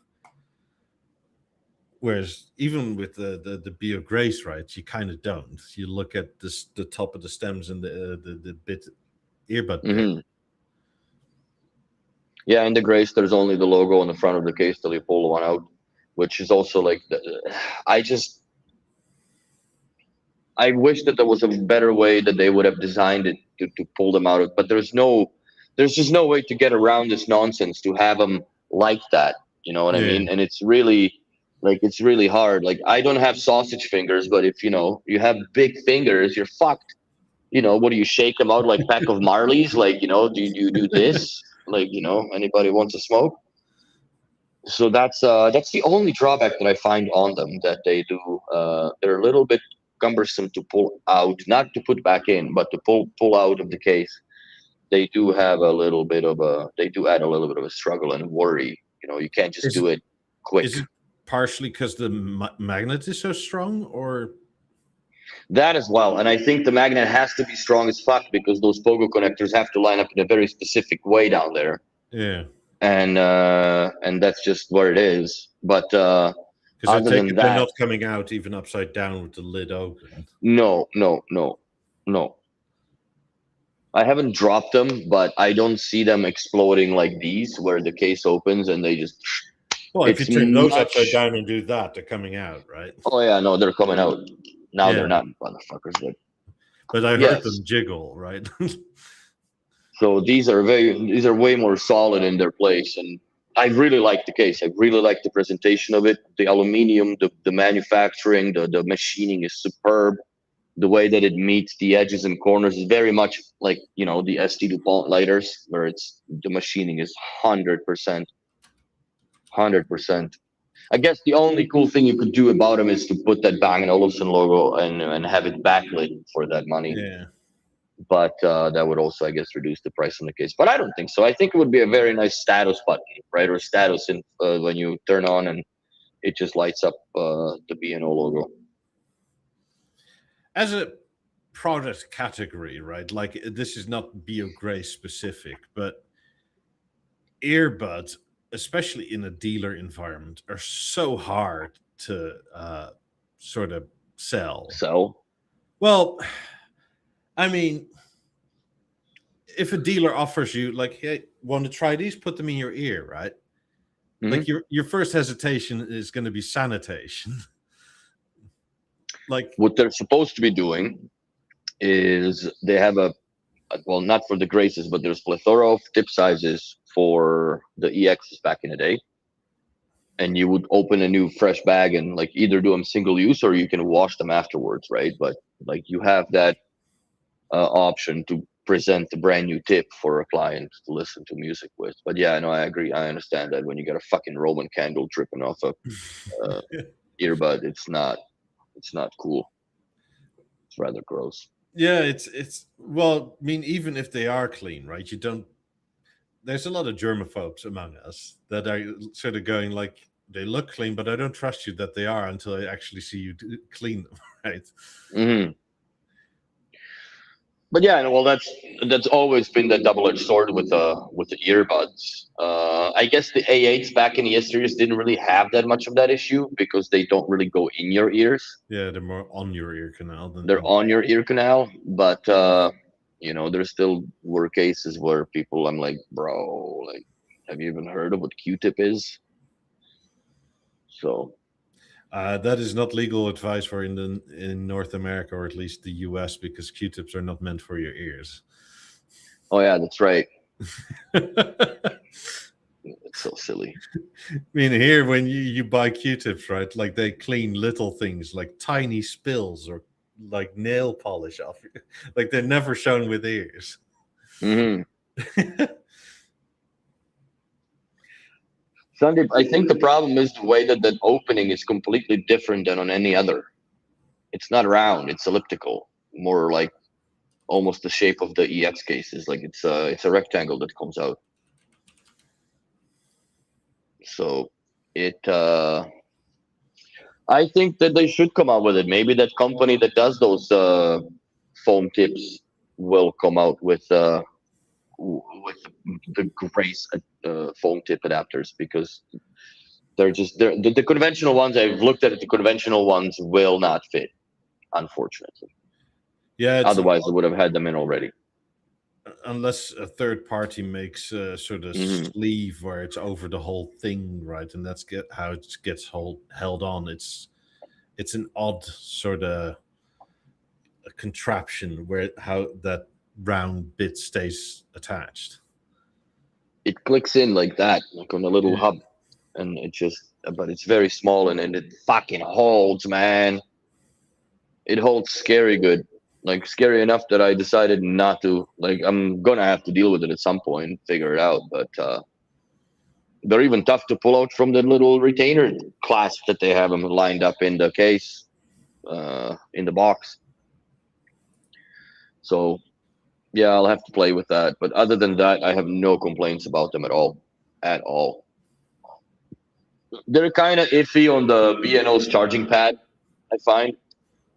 Whereas even with the Beo Grace, right, you kind of don't. You look at the top of the stems and the bit earbud bit. Mm-hmm. Yeah, in the Grace, there's only the logo on the front of the case till you pull one out, which is also like, I wish that there was a better way that they would have designed it to pull them out of, but there's just no way to get around this nonsense to have them like that. You know what I Yeah. mean? And it's really hard. Like I don't have sausage fingers, but if you have big fingers, you're fucked. What do you shake them out like pack of Marleys? Like, do you do this? Like, anybody wants to smoke? So that's the only drawback that I find on them, that they do. They're a little bit cumbersome to pull out, not to put back in, but to pull out of the case. They do have a little bit of a. They do add a little bit of a struggle and worry. You can't just Is do it it quick. is it partially because the magnet is so strong, or That as well, and I think the magnet has to be strong as fuck because those pogo connectors have to line up in a very specific way down there. yeah? And that's just what it is. But Because I other take than it they're that, not coming out even upside down with the lid open. no, no, no, no. I haven't dropped them, but I don't see them exploding like these, where the case opens and they just. Well, if you It's turn those upside much. down and do that, they're coming out, right? Oh yeah, no, they're coming out. Now Yeah, they're not, motherfuckers. But but I heard yes. them jiggle, right? So these are way more solid in their place, and I really like the case. I really like the presentation of it. The aluminium, the manufacturing, the machining is superb. The way that it meets the edges and corners is very much like the ST DuPont lighters, where the machining is 100%, 100%. I guess the only cool thing you could do about them is to put that Bang & Olufsen logo and have it backlit for that money. Yeah. But that would also, I guess, reduce the price on the case. But I don't think so. I think it would be a very nice status button, right? Or status when you turn on and it just lights up the B&O logo. As a product category, right? Like this is not Beo Grace specific, but earbuds, especially in a dealer environment, are so hard to sort of sell. So Well, I mean, if a dealer offers you like, hey, want to try these? Put them in your ear, right? Like your first hesitation is going to be sanitation. Like what they're supposed to be doing is they have well, not for the Graces, but there's plethora of tip sizes for the EXs back in the day. And you would open a new fresh bag and like either do them single use or you can wash them afterwards, right? But like you have that option to present the brand new tip for a client to listen to music with. But yeah, no, I agree. I understand that when you got a fucking Roman candle dripping off a earbud, it's not cool. It's rather gross. yeah, it's well, I mean, even if they are clean, right? You don't. There's a lot of germaphobes among us that are sort of going like they look clean, but I don't trust you that they are until I actually see you clean them, right? Mm-hmm. But yeah, well, that's always been the double-edged sword with the earbuds. I guess the A8s back in the yesteryears didn't really have that much of that issue because they don't really go in your ears. Yeah, they're more on your ear canal than They're on your ear canal, but there still were cases where people, I'm like, bro, like, have you even heard of what Q-tip is? So that is not legal advice for in North America or at least the US because Q-tips are not meant for your ears. oh yeah, that's right. It's so silly. I mean, here when you buy Q-tips, right? Like they clean little things like tiny spills or like nail polish off. Like they're never shown with ears. Mm-hmm. Sunday, I think the problem is the way that opening is completely different than on any other. It's not round; it's elliptical, more like almost the shape of the EX cases. Like it's a rectangle that comes out. So it. I think that they should come out with it. Maybe that company that does those foam tips will come out with the Grace foam tip adapters, because the conventional ones. I've looked at it. The conventional ones will not fit, unfortunately. Yeah, Otherwise, I would have had them in already. unless a third party makes a sort of Hmm. sleeve where it's over the whole thing, right? And that's how it gets held on. It's an odd sort of a contraption where how that round bit stays attached. It clicks in like that, like on a little Yeah. hub, and but it's very small, and it fucking holds, man. It holds scary good, like scary enough that I decided not to. Like, I'm gonna have to deal with it at some point, figure it out. But they're even tough to pull out from the little retainer clasp that they have them lined up in the case, in the box. So yeah, I'll have to play with that. But other than that, I have no complaints about them at all, at all. They're kind of iffy on the BNO's charging pad, I find,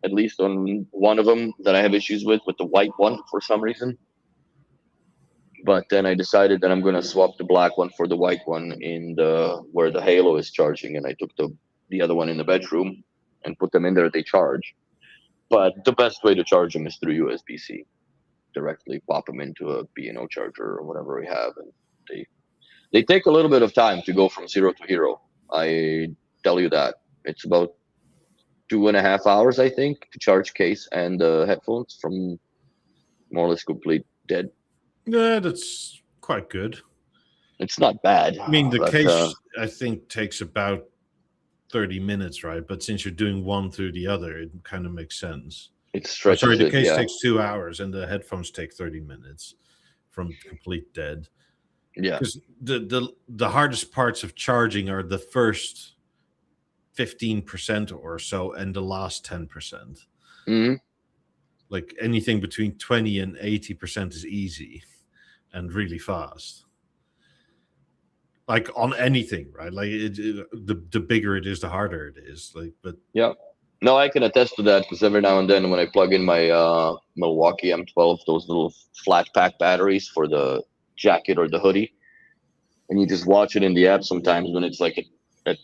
at least on one of them that I have issues with the white one for some reason. But then I decided that I'm gonna swap the black one for the white one in the where the Halo is charging, and I took the other one in the bedroom and put them in there. They charge, but the best way to charge them is through USB-C. Directly pop them into a BNO charger or whatever we have, and they take a little bit of time to go from zero to hero. I tell you that. It's about 2.5 hours, I think, to charge case and headphones from more or less complete dead. Yeah, that's quite good. It's not bad, I mean, the but case I think takes about 30 minutes, right? But since you're doing one through the other, it kind of makes sense. it Oh, sorry, stretches the it. case Yeah, takes 2 hours and the headphones take 30 minutes from complete dead. yeah. Because the hardest parts of charging are the first 15% or so and the last 10%. Hmm. Like anything between 20 and 80% is easy and really fast. Like on anything, right? Like the bigger it is, the harder it is. Like, but Yeah. No, I can attest to that, because every now and then when I plug in my Milwaukee M12, those little flat pack batteries for the jacket or the hoodie, and you just watch it in the app sometimes when it's like at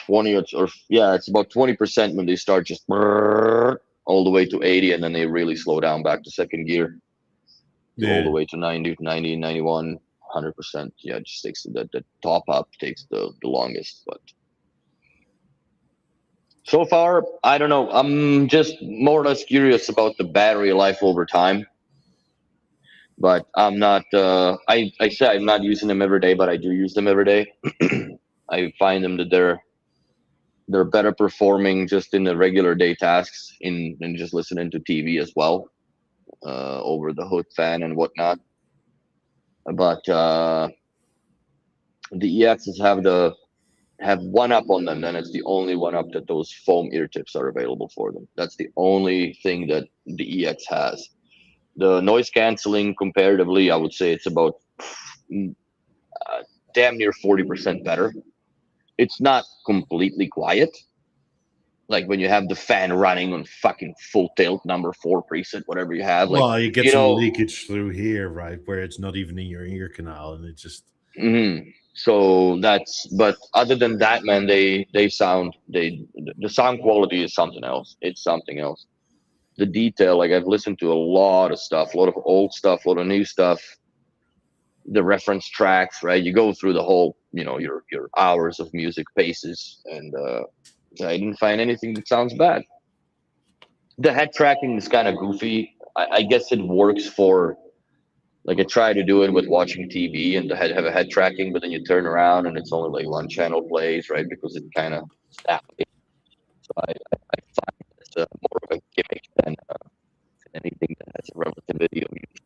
20 or yeah, it's about 20% when they start just all the way to 80, and then they really slow down back to second gear all the way to 90, 90, 91, 100%. Yeah, it just takes the top up takes the longest. But so far, I don't know. I'm just more or less curious about the battery life over time. But I'm not. I say I'm not using them every day, but I do use them every day. I find them that they're better performing just in the regular day tasks in just listening to TV as well, over the hood fan and whatnot. But the EXs have one up on them, and it's the only one up that those foam ear tips are available for them. That's the only thing that the EX has. The noise canceling, comparatively, I would say it's about damn near 40% better. It's not completely quiet. Like when you have the fan running on fucking full tilt, number 4 preset, whatever you have. Like, well, you get you some know, leakage through here, right, where it's not even in your ear canal, and it just so that's, but other than that, man, they sound, the sound quality is something else. It's something else. The detail, like I've listened to a lot of stuff, a lot of old stuff, a lot of new stuff, the reference tracks, right? You go through the whole, your hours of music paces, and I didn't find anything that sounds bad. The head tracking is kind of goofy. I guess it works for, like, I try to do it with watching TV and have a head tracking, but then you turn around and it's only like one channel plays, right? Because it kind of, so I find it's more of a gimmick than anything that has a relativity of use.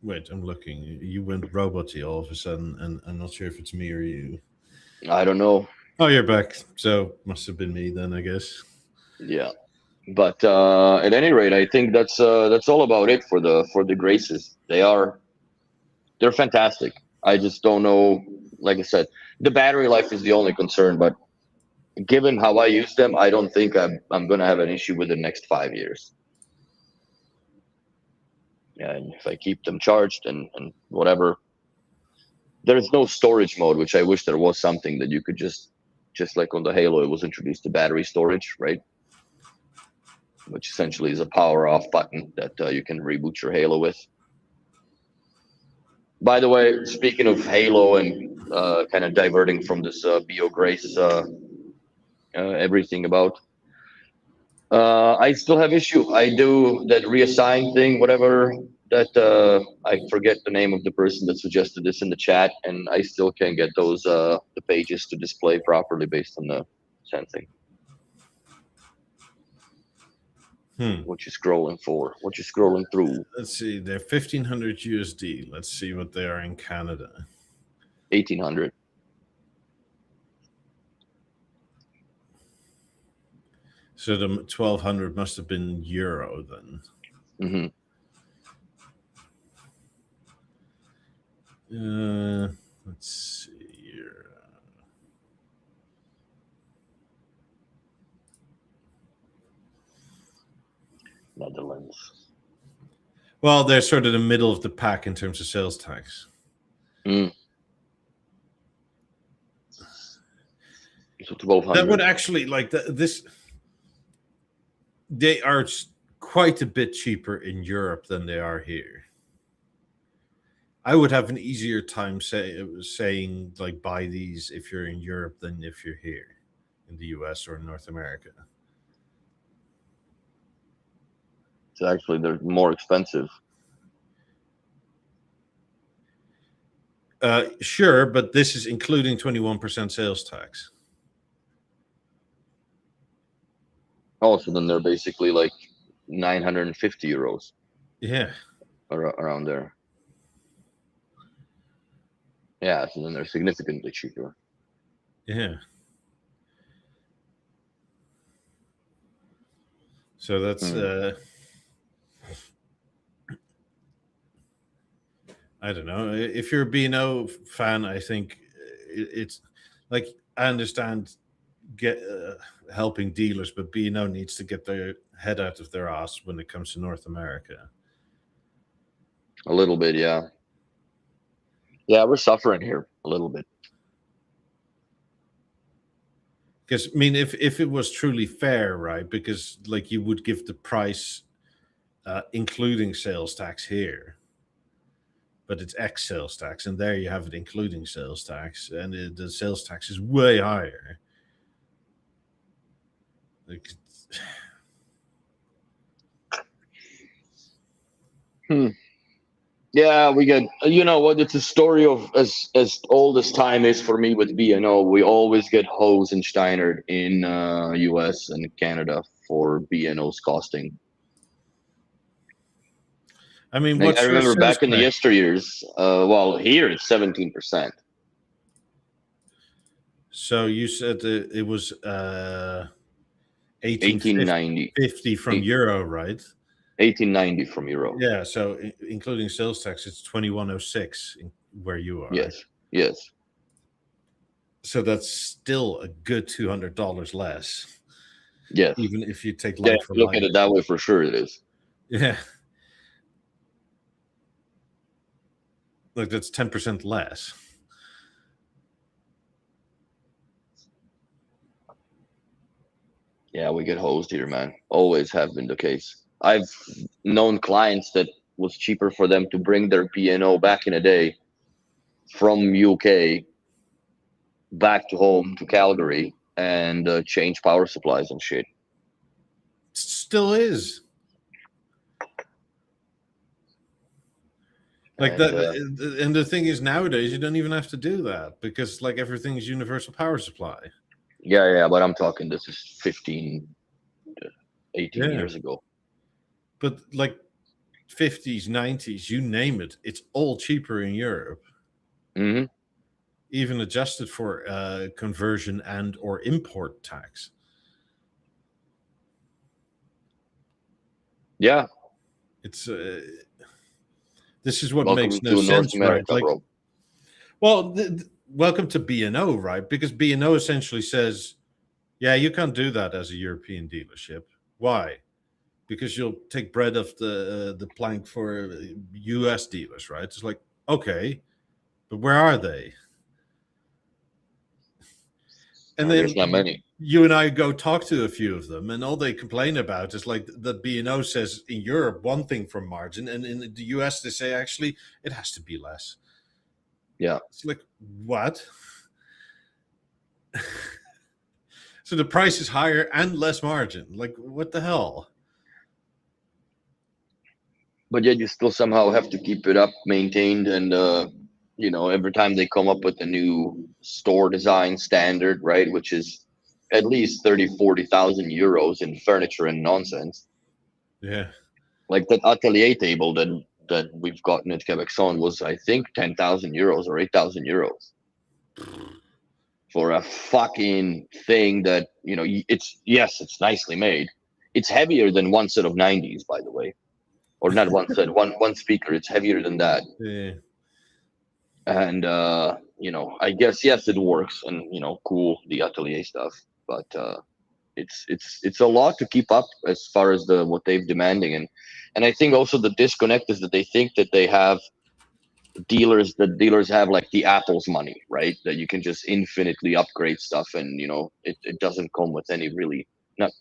Wait, I'm looking. You went roboty all of a sudden, and I'm not sure if it's me or you. I don't know. Oh, you're back. So must have been me then, I guess. Yeah. But at any rate, I think that's all about it for the Graces. They're fantastic. I just don't know. Like I said, the battery life is the only concern. But given how I use them, I don't think I'm gonna have an issue with the next 5 years. Yeah, and if I keep them charged and whatever, there's no storage mode, which I wish there was something that you could just like on the Halo, it was introduced to battery storage, right? Which essentially is a power off button that you can reboot your Halo with. By the way, speaking of Halo and kind of diverting from this Beo Grace, everything about, I still have issue. I do that reassign thing, whatever. That I forget the name of the person that suggested this in the chat, and I still can't get those the pages to display properly based on the sensing. What you scrolling for? What you scrolling through? Let's see. They're 1,500 USD. Let's see what they are in Canada. 1,800. So the 1,200 must have been euro then. Mm-hmm. Let's see here. Netherlands. Well, they're sort of the middle of the pack in terms of sales tax. So 1,200. That would actually like this. They are quite a bit cheaper in Europe than they are here. I would have an easier time saying like buy these if you're in Europe than if you're here in the US or North America. So actually, they're more expensive. Sure, but this is including 21% sales tax. Oh, so then they're basically like 950 euros. Yeah. Around there. Yeah, so then they're significantly cheaper. Yeah. So that's I don't know. If you're a B&O fan, I think it's like I understand helping dealers, but B&O needs to get their head out of their ass when it comes to North America. A little bit, yeah. Yeah, we're suffering here a little bit. Because I mean, if it was truly fair, right? Because like you would give the price including sales tax here, but it's X sales tax, and there you have it including sales tax, and the sales tax is way higher. Like, Yeah, we get. You know what? It's a story of as old as time is for me with B&O. We always get hosed and steinered in U.S. and Canada for B&O's costing. I mean, I remember back in the yesteryears. Well, here it's 17%. So you said it was 1890 from euro, right? 1890 from euro. Yeah, so including sales tax, it's 2106 where you are. Yes. So that's still a good $200 less. Yes. Even if you take like for look at it that way, for sure it is. Yeah. Like that's 10% less. Yeah, we get hosed here, man. Always have been the case. I've known clients that was cheaper for them to bring their B&O back in a day from UK back to home to Calgary and change power supplies and shit. Still is. Like that, and the thing is, nowadays you don't even have to do that because like everything is universal power supply. Yeah, but I'm talking this is 15 to 18 years ago. But like 50s, 90s, you name it, it's all cheaper in Europe, Hmm. even adjusted for conversion and or import tax. Yeah. It's this is what makes Welcome no to North sense, right? America, Like, bro. well, welcome to B&O, right? Because B&O essentially says, yeah, you can't do that as a European dealership. Why? Because you'll take bread off the plank for US dealers, right? It's like, okay, but where are they? And There's not then many. you and I go talk to a few of them, and all they complain about is like that B&O says in Europe one thing for margin, and in the US they say actually it has to be less. Yeah. It's like, what? So the price is higher and less margin. Like, what the hell? But yet you still somehow have to keep it up, maintained, and every time they come up with a new store design standard, right, which is at least 30, 40,000 euros in furniture and nonsense. Yeah. Like that atelier table that we've gotten at Quebecson was, I think, 10,000 euros or 8,000 euros for a fucking thing that, it's nicely made. It's heavier than one set of 90s, by the way. Or not one set, one speaker. It's heavier than that. Yeah. And I guess yes, it works, and cool, the atelier stuff, but it's a lot to keep up as far as what they've demanding, and I think also the disconnect is that they think that they have dealers have like the Apple's money, right? That you can just infinitely upgrade stuff, and it doesn't come with any really, not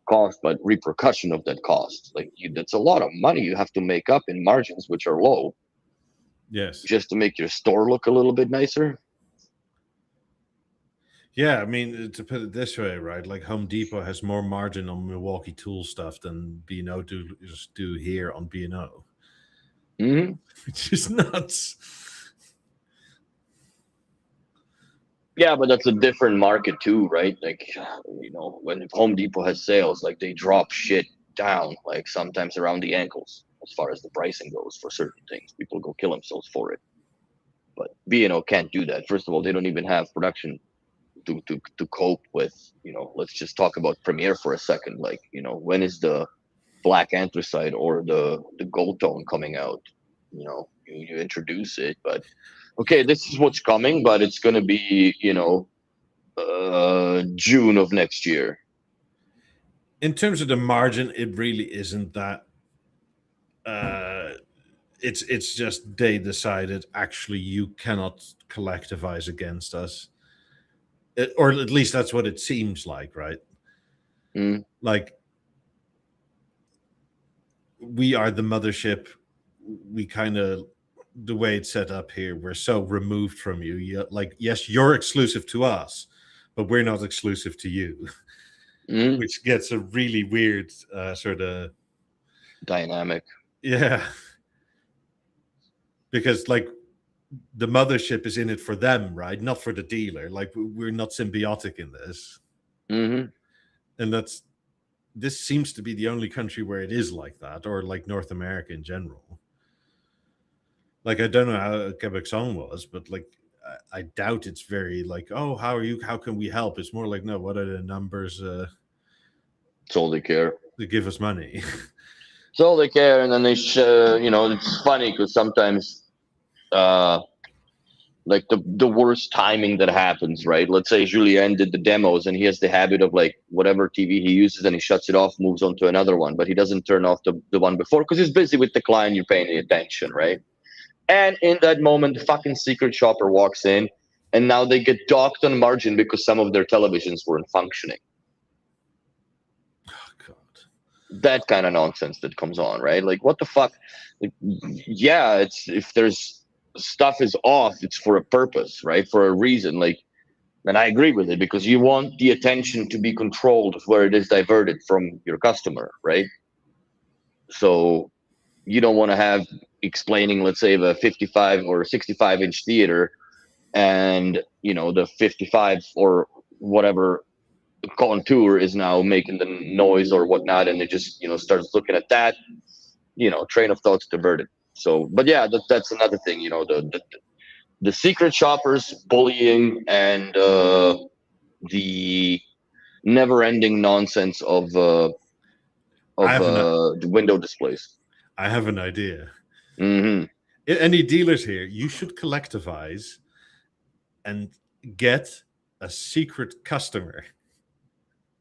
cost but repercussion of that cost. Like that's a lot of money you have to make up in margins which are low Yes. just to make your store look a little bit nicer. Yeah, I mean, to put it this way, right? Like Home Depot has more margin on Milwaukee tool stuff than B&O do here on B&O, Mm-hmm. which is nuts. Yeah, but that's a different market too, right? Like, when Home Depot has sales, like they drop shit down, like sometimes around the ankles as far as the pricing goes for certain things. People go kill themselves for it. But B&O can't do that. First of all, they don't even have production to cope with, let's just talk about Premiere for a second. Like, when is the black anthracite or the gold tone coming out? You introduce it, but okay, this is what's coming, but it's going to be, June of next year. In terms of the margin, it really isn't that. It's just they decided actually you cannot collectivize against us, or at least that's what it seems like, right? Mm. Like we are the mothership. We kind of the way it's set up here, we're so removed from you. Like, yes, you're exclusive to us, but we're not exclusive to you, which gets a really weird sort of dynamic. Yeah, because like the mothership is in it for them, right? Not for the dealer. Like we're not symbiotic in this, Mm-hmm. and this seems to be the only country where it is like that, or like North America in general. Like I don't know how Quebecson was, but like I doubt it's very like, oh, how are you? How can we help? It's more like, no, what are the numbers? It's all they care. To give us money. It's all they care, and then they it's funny because sometimes like the worst timing that happens, right? Let's say Julien did the demos and he has the habit of like whatever TV he uses and he shuts it off, moves on to another one, but he doesn't turn off the one before because he's busy with the client, you're paying the attention, right? And in that moment, the fucking secret shopper walks in and now they get docked on margin because some of their televisions weren't functioning. Oh, God. That kind of nonsense that comes on, right? Like, what the fuck? Like, yeah, it's if there's stuff is off, it's for a purpose, right? For a reason. Like, and I agree with it because you want the attention to be controlled where it is diverted from your customer, right? So you don't want to have explaining, let's say, the 55 or 65-inch theater and the 55 or whatever contour is now making the noise or whatnot, and it just starts looking at that train of thoughts diverted. So, but yeah, that's another thing. The secret shoppers, bullying, and the never-ending nonsense of I have the window displays. I have an idea. Hmm. Any dealers here, you should collectivize and get a secret customer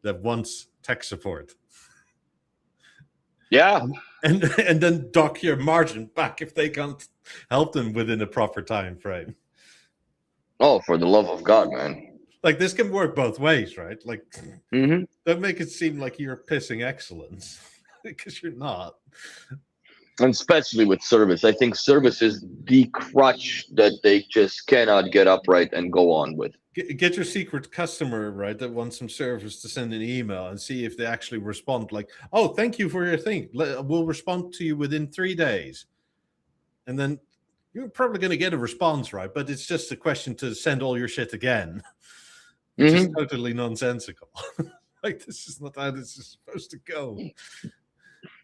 that wants tech support. Yeah. And then dock your margin back if they can't help them within a proper time frame. Oh, for the love of God, man. Like, this can work both ways, right? Like, Hmm. don't make it seem like you're pissing excellence, because you're not. And especially with service, I think service is the crutch that they just cannot get upright and go on with. Get your secret customer, right, that wants some service, to send an email and see if they actually respond. Like, oh, thank you for your thing. We'll respond to you within 3 days. And then you're probably going to get a response, right? But it's just a question to send all your shit again, which is totally nonsensical. Like, this is not how this is supposed to go.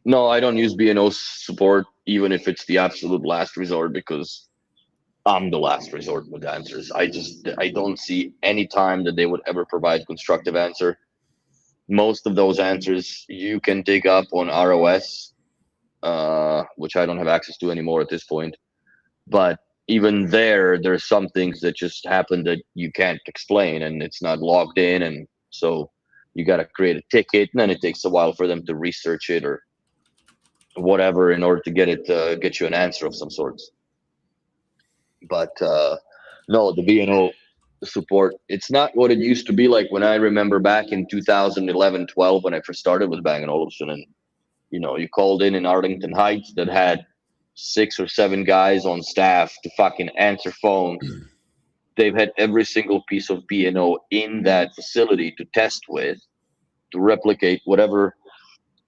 No, I don't use B&O support, even if it's the absolute last resort, because I'm the last resort with answers. I don't see any time that they would ever provide constructive answer. Most of those answers you can dig up on ROS, which I don't have access to anymore at this point. But even there's some things that just happen that you can't explain, and it's not logged in, and so you got to create a ticket, and then it takes a while for them to research it or whatever in order to get you an answer of some sorts. But no, the B&O support, it's not what it used to be like when I remember back in 2011, 12, when I first started with Bang & Olufsen, and you called in Arlington Heights that had 6 or 7 guys on staff to fucking answer phones. They've had every single piece of B&O in that facility to test with, to replicate whatever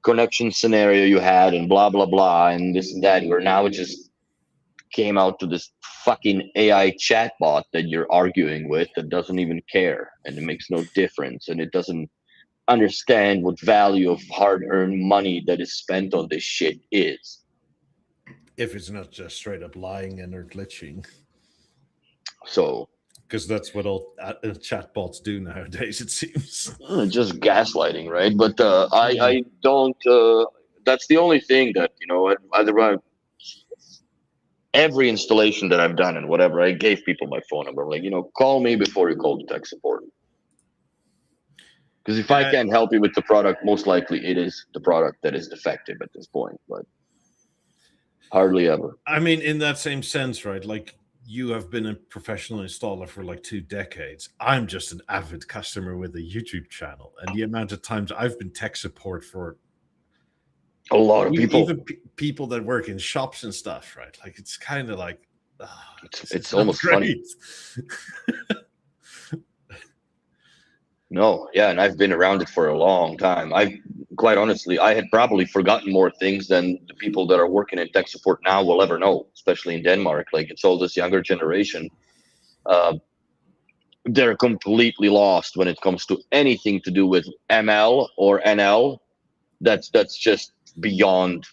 connection scenario you had, and blah blah blah, and this and that. Where now it just came out to this fucking AI chatbot that you're arguing with that doesn't even care, and it makes no difference, and it doesn't understand what value of hard-earned money that is spent on this shit is. If it's not just straight up lying and or glitching. So, because that's what all chatbots do nowadays, it seems. Just gaslighting, right? But I don't. That's the only thing that every installation that I've done and whatever, I gave people my phone number. Like, call me before you call the tech support. Because if I can't help you with the product, most likely it is the product that is defective at this point. But hardly ever. I mean, in that same sense, right? Like, you have been a professional installer for like 2 decades. I'm just an avid customer with a YouTube channel, and the amount of times I've been tech support for a lot of people, even people that work in shops and stuff, right? Like, it's kind of like, it's almost funny. No, yeah, and I've been around it for a long time. Quite honestly, I had probably forgotten more things than the people that are working in tech support now will ever know, especially in Denmark. Like, it's all this younger generation. They're completely lost when it comes to anything to do with ML or NL. That's just beyond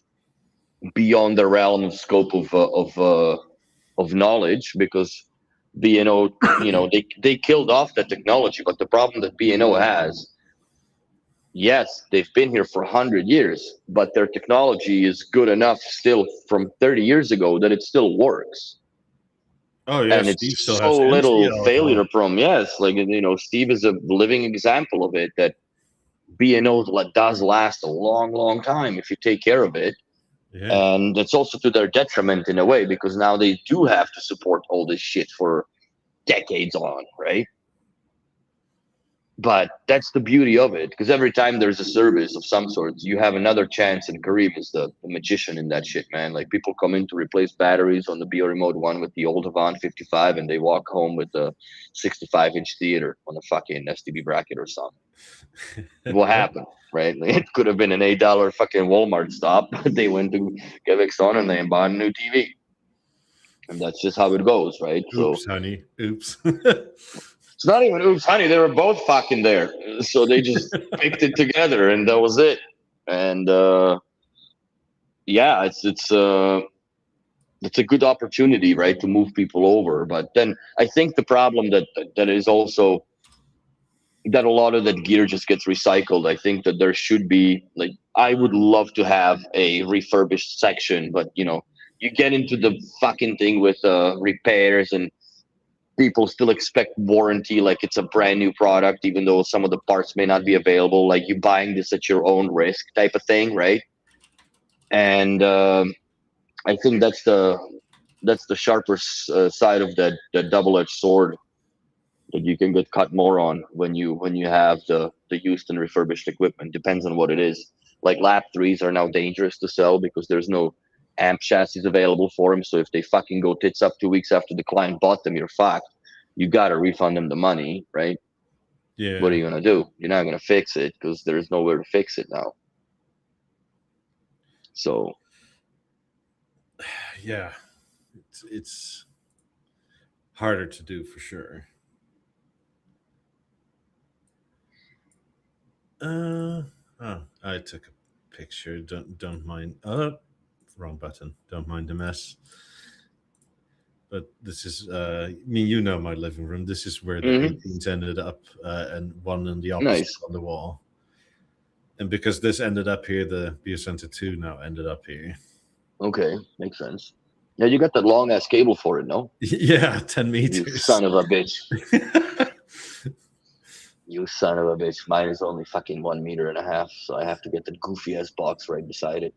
the realm and scope of knowledge, because B&O, they killed off the technology. But the problem that B&O has, yes, they've been here for 100 years, but their technology is good enough still from 30 years ago that it still works. Oh yeah, and it's so little failure prone. Yes, like, Steve is a living example of it, that B&O does last a long, long time if you take care of it. Yeah. And it's also to their detriment in a way, because now they do have to support all this shit for decades on, right? But that's the beauty of it, because every time there's a service of some sort, you have another chance. And Kareem is the magician in that shit, man. Like, people come in to replace batteries on the Beo Remote 1 with the old Avant 55, and they walk home with a 65-inch theater on a fucking STB bracket or something. What happened, right? Like, it could have been an $8 fucking Walmart stop, but they went to Gevex on and they bought a new TV. And that's just how it goes, right? Oops, honey. Oops. It's not even oops, honey. They were both fucking there. So they just picked it together, and that was it. And yeah, it's a good opportunity, right, to move people over. But then I think the problem that is also that a lot of that gear just gets recycled. I think that there should be, like, I would love to have a refurbished section, but you get into the fucking thing with repairs, and people still expect warranty like it's a brand new product, even though some of the parts may not be available. Like, you buying this at your own risk type of thing, right? And I think that's the sharper side of that double-edged sword that you can get cut more on when you have the used and refurbished equipment. Depends on what it is. Like, lap threes are now dangerous to sell because there's no amp chassis available for them. So if they fucking go tits up 2 weeks after the client bought them, you're fucked. You gotta refund them the money, right? What are Yeah. you gonna do? You're not gonna fix it because there's nowhere to fix it now. So Yeah. It's harder to do for sure. Oh, I took a picture. Don't mind. Wrong button. Don't mind the mess. But this is, I mean, my living room. This is where the mhm. 18s ended up, and one on the opposite Nice. on the wall. And because this ended up here, the BeoCenter 2 now ended up here. Okay, makes sense. Yeah, you got that long ass cable for it, no? Yeah, 10 You meters. son of a bitch. You son of a bitch. Mine is only fucking 1.5 meters, so I have to get the goofy ass box right beside it.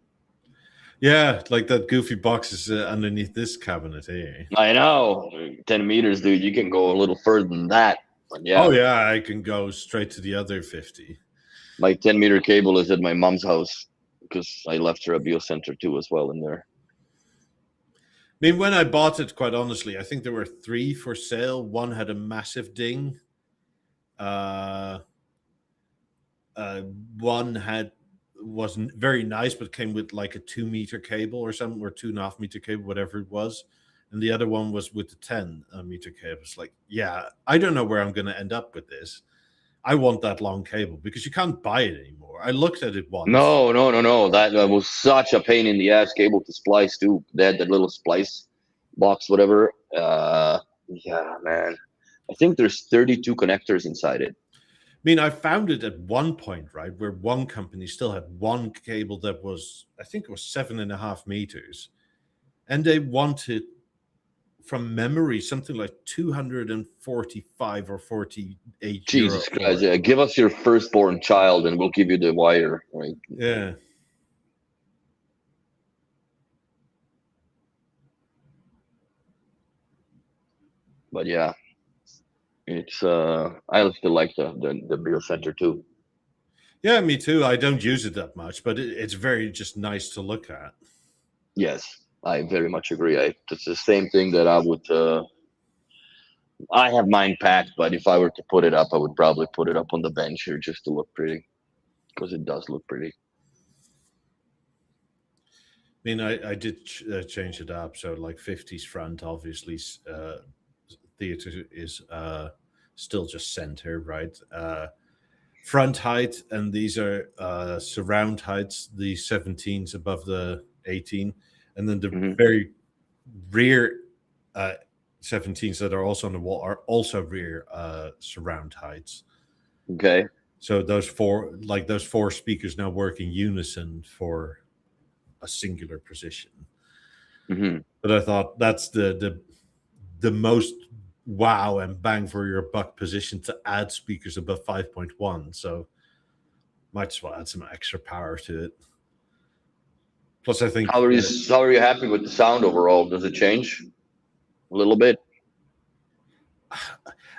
Yeah, like that goofy box is underneath this cabinet here. I know. 10 meters, dude. You can go a little further than that. But yeah, Oh, yeah, I can go straight to the other 50. my 10-meter cable is at my mom's house because I left her a BeoCenter too as well in there. I mean, when I bought it, quite honestly, I think there were 3 for sale. One had a massive ding. Uh, one wasn't very nice, but came with like a 2 meter cable or something, or 2.5 meter cable, whatever it was. And the other one was with the 10 meter cable. It's like, yeah, I don't know where I'm going to end up with this. I want that long cable because you can't buy it anymore. I looked at it once. No, no, no, no. That was such a pain in the ass cable to splice too. They had that little splice box, whatever. Yeah, man. I think there's 32 connectors inside it. I mean, I found it at one point, right, where one company still had one cable that was, I think it was 7.5 meters. And they wanted, from memory, something like 245 or 48 euro Jesus for Christ. it. Yeah, give us your firstborn child and we'll give you the wire, right? Yeah. But yeah, it's I still like the BeoCenter too. Yeah, me too. I don't use it that much, but it's very just nice to look at. Yes, I very much agree. It's the same thing that I would. I have mine packed, but if I were to put it up, I would probably put it up on the bench here just to look pretty, because it does look pretty. I mean, I did change it up. So, like 50s front, obviously, theater is still just center, right? Front height, and these are surround heights, the 17s above the 18, and then the Hmm. very rear 17s that are also on the wall are also rear surround heights. Okay. So those four speakers now work in unison for a singular position. Hmm. But I thought that's the most wow and bang for your buck position to add speakers above 5.1. So might as well add some extra power to it. Plus, I think How are you happy with the sound overall? Does it change a little bit?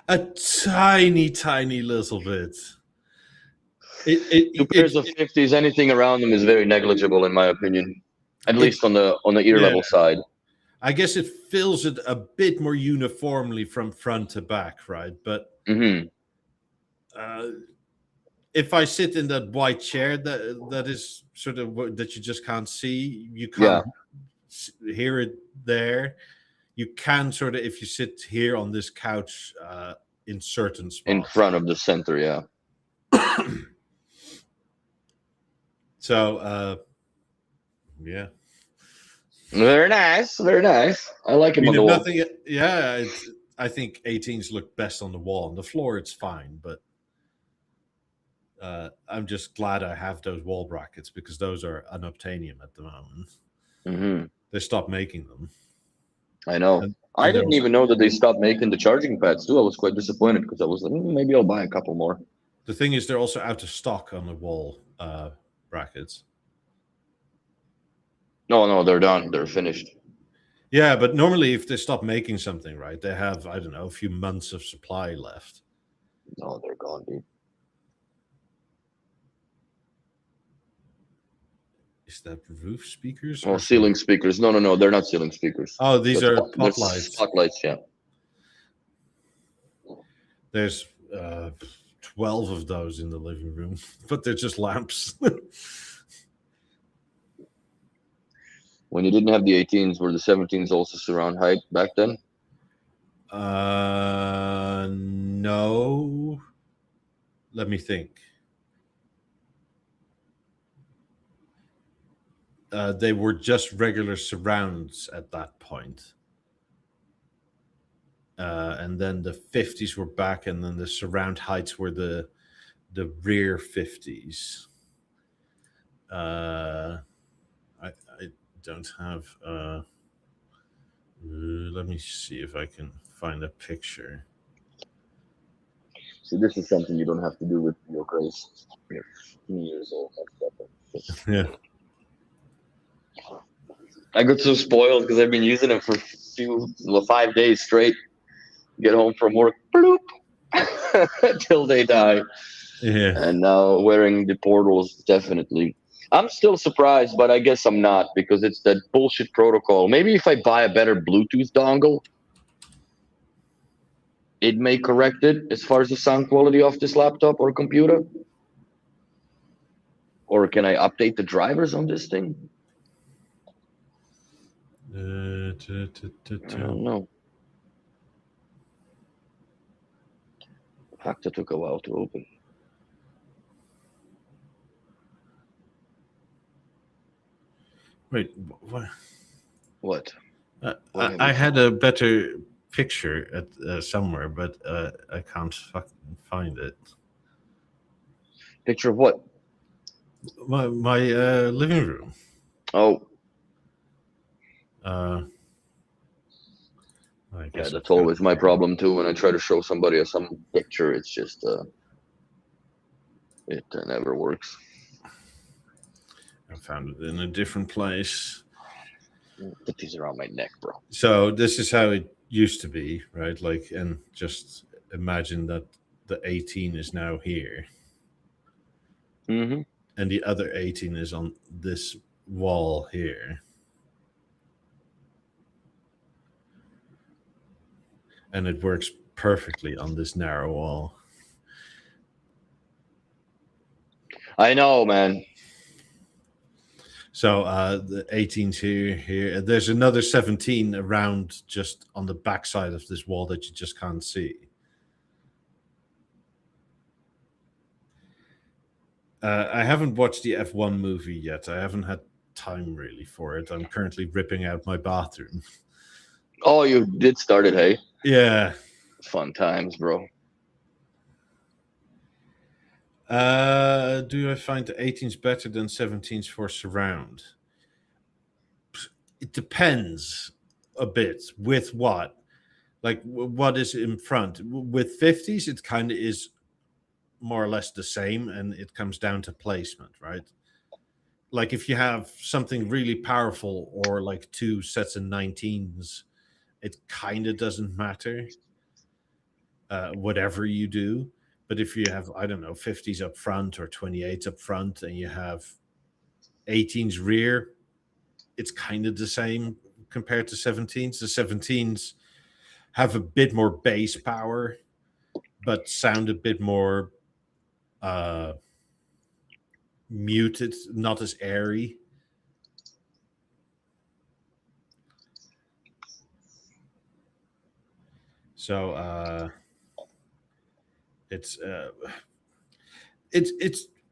a tiny, tiny little bit. Two pairs of 50s, anything around them is very negligible in my opinion. At it least on the ear yeah. level side. I guess it fills it a bit more uniformly from front to back, right? But Hmm. If I sit in that white chair that is sort of that you just can't see, you Yeah. can't hear it there. You can sort of, if you sit here on this couch in certain In spots. front of the center, yeah. So Yeah. Very nice, very nice. I like him on the if wall. nothing, yeah, I think 18s look best on the wall. On the floor, it's fine, but I'm just glad I have those wall brackets because those are unobtainium at the moment. Hmm. They stopped making them. I know. And, I there didn't was, even know that they stopped making the charging pads too. I was quite disappointed because I was like, maybe I'll buy a couple more. the thing is, they're also out of stock on the wall brackets. No, they're done. They're finished. Yeah, but normally if they stop making something, right, they have, I don't know, a few months of supply left. No, they're gone, dude. Is that roof speakers? Oh, ceiling speakers. No, they're not ceiling speakers. Oh, these They're are they're spotlights. Spotlights, yeah. There's 12 of those in the living room, but they're just lamps. When you didn't have the 18s, were the 17s also surround height back then? No. Let me think. They were just regular surrounds at that point. And then the 50s were back, and then the surround heights were the rear 50s. I don't have. Let me see if I can find a picture. See, this is something you don't have to do with Beo Grace. You're 15 years old. Yeah. I got so spoiled because I've been using it for 5 days straight. Get home from work, bloop, till they die. Yeah. And now wearing the portals, definitely. I'm still surprised, but I guess I'm not because it's that bullshit protocol. Maybe if I buy a better Bluetooth dongle, it may correct it as far as the sound quality of this laptop or computer. Or can I update the drivers on this thing? I don't know. Fuck, that took a while to open. Wait, what? What? I had a better picture at somewhere, but I can't fucking find it. Picture of what? My living room. Oh, I yeah, guess that's always my problem too. When I try to show somebody some picture, it's just it never works. I found it in a different place. Put these around my neck, bro. So this is how it used to be, right? Like, and just imagine that the 18 is now here, Mm-hmm. and the other 18 is on this wall here. And it works perfectly on this narrow wall. I know, man. So the 18's here. There's another 17 around just on the backside of this wall that you just can't see. I haven't watched the F1 movie yet. I haven't had time really for it. I'm currently ripping out my bathroom. Oh, you did start it, hey? Yeah. Fun times, bro. Do I find the 18s better than 17s for surround? It depends a bit with what. Like what is in front. With 50s, it kind of is more or less the same, and it comes down to placement, right? Like if you have something really powerful or like two sets of 19s, it kind of doesn't matter whatever you do. But if you have, I don't know, 50s up front or 28s up front and you have 18s rear, it's kind of the same compared to 17s. The 17s have a bit more bass power, but sound a bit more muted, not as airy. So it's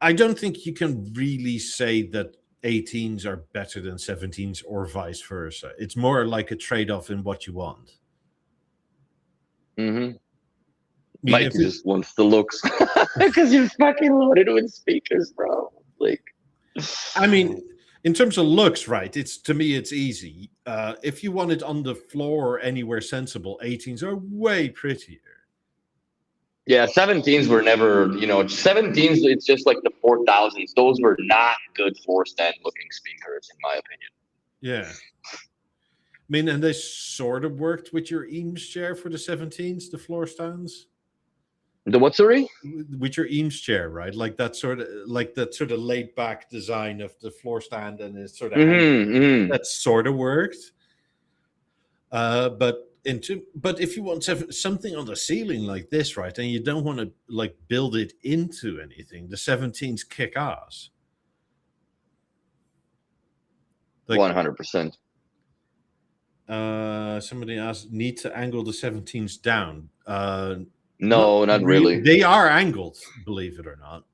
I don't think you can really say that 18s are better than 17s or vice versa. It's more like a trade-off in what you want. Mm-hmm. I mean, Mikey just wants the looks because you're fucking loaded with speakers, bro. Like, I mean, in terms of looks, right? It's to me, it's easy. If you want it on the floor or anywhere sensible, 18s are way prettier. yeah, 17s were never, 17s. It's just like the 4000s. Those were not good floor stand looking speakers, in my opinion. Yeah. I mean, and they sort of worked with your Eames chair for the 17s, the floor stands. The what, sorry? With your Eames chair, right? Like that sort of laid back design of the floor stand, and it's sort of that sort of worked. But if you want something on the ceiling like this, right, and you don't want to like build it into anything, the 17s kick ass. Like, 100%. Somebody asked, need to angle the 17s down. No, not really. They are angled, believe it or not.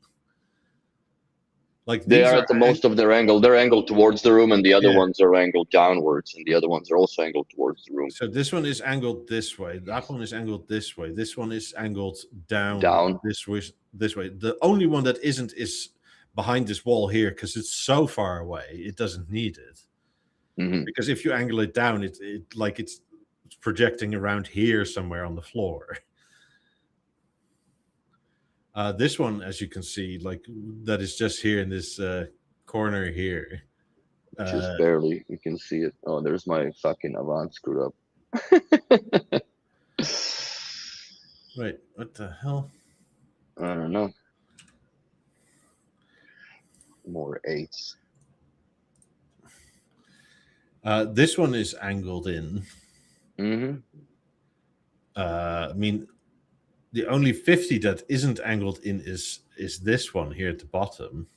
Like they are at the most of their angle. They're angled towards the room, and the other ones are angled downwards, and the other ones are also angled towards the room. So this one is angled this way. That one is angled this way. This one is angled down. This way. The only one that isn't is behind this wall here, because it's so far away. It doesn't need it. Mm-hmm. Because if you angle it down, it's projecting around here somewhere on the floor. This one, as you can see, like that is just here in this corner here. Just barely. You can see it. Oh, there's my fucking Avant screwed up. Wait, what the hell? I don't know. More 8s. This one is angled in. Mm-hmm. I mean, the only 50 that isn't angled in is this one here at the bottom.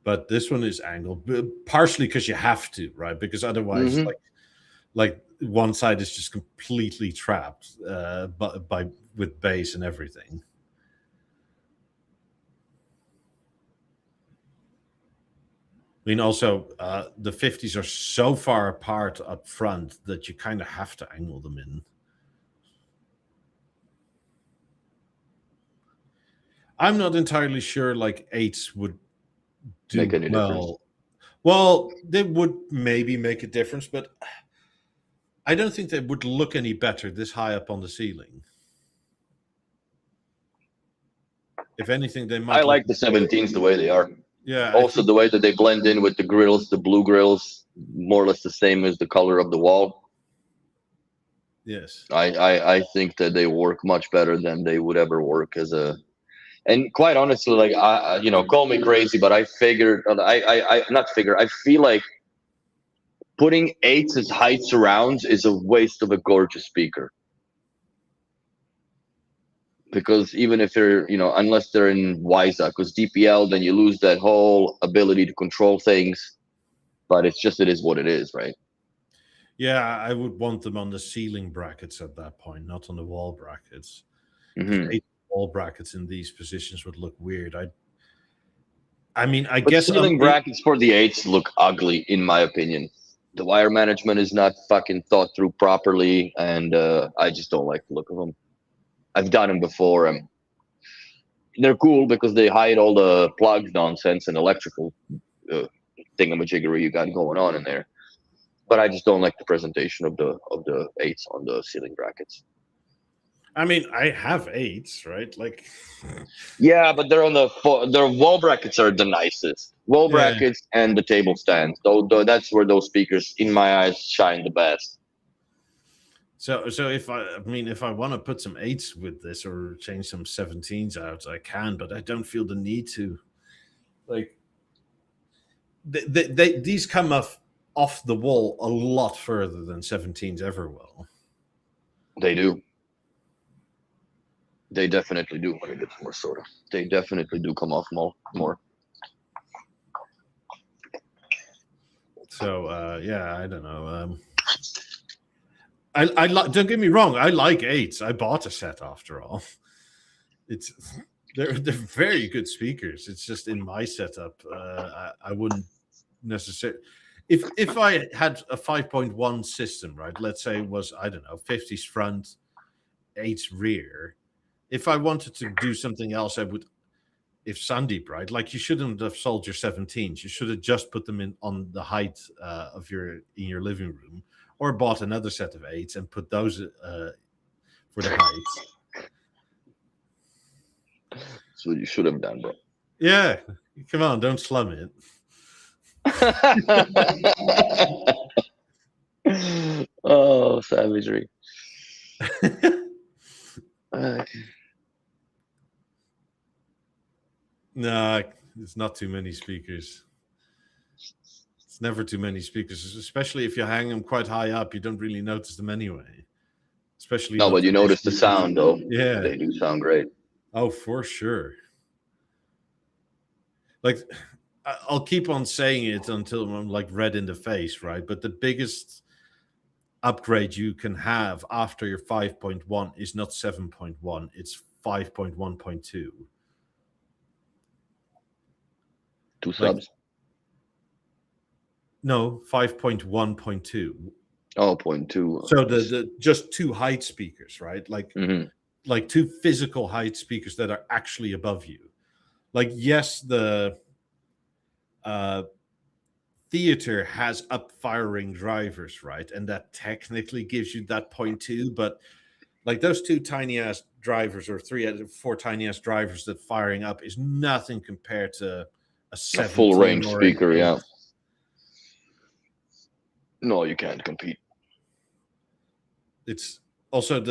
But this one is angled, partially because you have to, right? Because otherwise, like one side is just completely trapped with bass and everything. I mean, also, the 50s are so far apart up front that you kind of have to angle them in. I'm not entirely sure, like, 8s would do make any difference. Well, they would maybe make a difference, but I don't think they would look any better this high up on the ceiling. If anything, they might. I like the 17s the way they are. Yeah. Also, the way that they blend in with the grills, the blue grills, more or less the same as the color of the wall. Yes. I think that they work much better than they would ever work as a. And quite honestly, like call me crazy, but I figured I feel like putting 8s as height surrounds is a waste of a gorgeous speaker. Because even if they're, unless they're in WISA, because DPL, then you lose that whole ability to control things. But it is what it is, right? Yeah, I would want them on the ceiling brackets at that point, not on the wall brackets. Mm-hmm. 8 wall brackets in these positions would look weird. I mean, I but guess ceiling brackets for the 8s look ugly, in my opinion. The wire management is not fucking thought through properly, and I just don't like the look of them. I've done them before, and they're cool because they hide all the plug nonsense and electrical thingamajiggery you got going on in there. But I just don't like the presentation of the 8s on the ceiling brackets. I mean, I have 8s, right? Like, yeah, but they're on their wall brackets are the nicest. Wall brackets and the table stands. Though that's where those speakers, in my eyes, shine the best. So if I want to put some 8s with this or change some 17s out, I can, but I don't feel the need to. Like, these come off the wall a lot further than 17s ever will. They do. They definitely do. Let me get some more soda. They definitely do come off more. So I don't know. I don't get me wrong. I like 8s. I bought a set after all. they're very good speakers. It's just in my setup, I wouldn't necessarily. If I had a 5.1 system, right? Let's say it was, I don't know, 50s front, 8s rear. If I wanted to do something else, I would. If Sandeep, right? Like you shouldn't have sold your 17s. You should have just put them in on the height of in your living room, or bought another set of 8s and put those for the height. That's what you should have done, bro. Yeah, come on, don't slum it. Oh, savagery. No, it's not too many speakers. It's never too many speakers, especially if you hang them quite high up. You don't really notice them anyway. Especially no, but you notice the sound, though. Yeah, they do sound great. Oh, for sure. Like, I'll keep on saying it until I'm like red in the face, right? But the biggest upgrade you can have after your 5.1 is not 7.1, it's 5.1.2. 2 subs? No, 5.1.2. Oh, 0.2. So the just 2 height speakers, right? Like, like 2 physical height speakers that are actually above you. Like, yes, the theater has up firing drivers, right? And that technically gives you that 0.2, but like those 2 tiny ass drivers or 3 out of 4 tiny ass drivers that firing up is nothing compared to a full range speaker. Yeah. No, you can't compete. It's also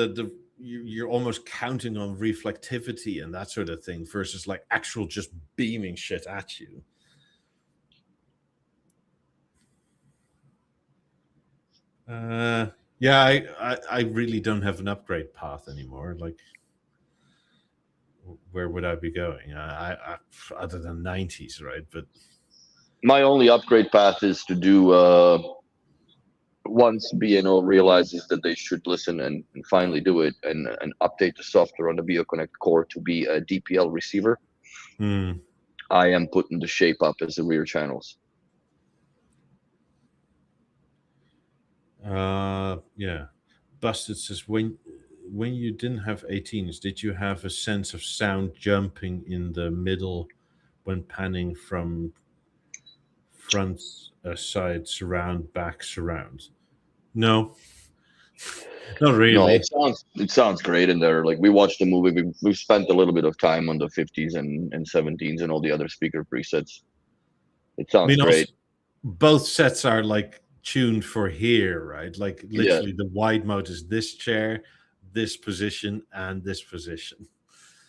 you're almost counting on reflectivity and that sort of thing versus like actual just beaming shit at you. Yeah, I really don't have an upgrade path anymore. Like, where would I be going? I other than 90s, right? But my only upgrade path is to do once BNO realizes that they should listen and finally do it and update the software on the BeoConnect core to be a DPL receiver. I am putting the shape up as the rear channels. Yeah. Busted says, when you didn't have 18s, did you have a sense of sound jumping in the middle when panning from front, side, surround, back, surround? No. Not really. No, it sounds great in there. Like, we watched the movie, we spent a little bit of time on the 50s and 17s and all the other speaker presets. It sounds great. Also, both sets are like tuned for here, right? Like literally the wide mode is this chair, this position, and this position.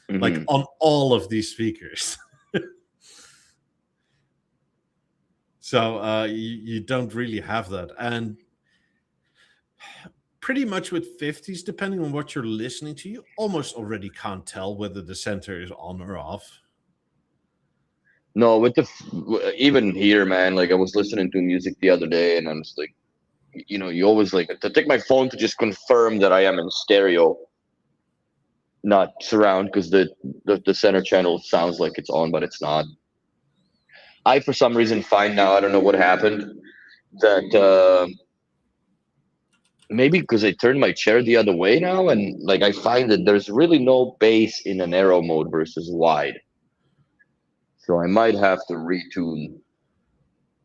Like on all of these speakers. So you don't really have that. And pretty much with 50s, depending on what you're listening to, you almost already can't tell whether the center is on or off. No, with even here, man, like I was listening to music the other day and I'm just like, you know, you always like to take my phone to just confirm that I am in stereo, not surround, because the center channel sounds like it's on, but it's not. I, for some reason, find now, I don't know what happened, that maybe because I turned my chair the other way now, and like I find that there's really no bass in a narrow mode versus wide. So I might have to retune.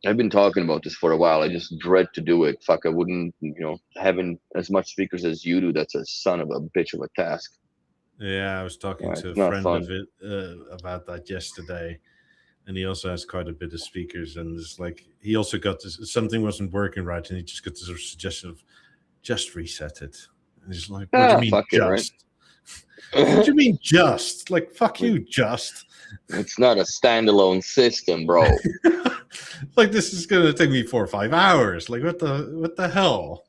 I've been talking about this for a while. I just dread to do it. Fuck, I wouldn't, you know, having as much speakers as you do, that's a son of a bitch of a task. Yeah, I was talking to a friend of it about that yesterday, and he also has quite a bit of speakers, and it's like he also got this, something wasn't working right, and he just got this suggestion of just reset it. And he's like, what do you mean just? What do you mean just? Like, fuck you, just. It's not a standalone system, bro. Like, this is gonna take me 4 or 5 hours. Like, what the hell?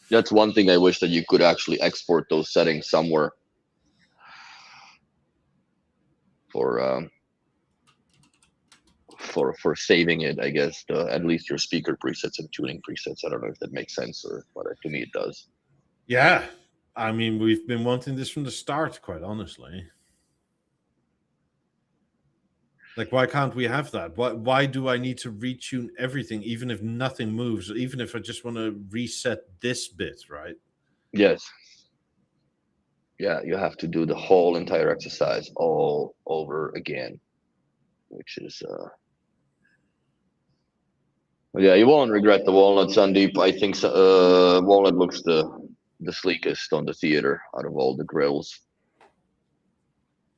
That's one thing I wish that you could actually export those settings somewhere for saving it, I guess, at least your speaker presets and tuning presets. I don't know if that makes sense, but to me it does. Yeah, I mean, we've been wanting this from the start, quite honestly. Like, why can't we have that? Why do I need to retune everything, even if nothing moves, even if I just want to reset this bit, right? Yes. Yeah, you have to do the whole entire exercise all over again, which is yeah, you won't regret the walnut, Sandeep. I think walnut looks the sleekest on the theater out of all the grills.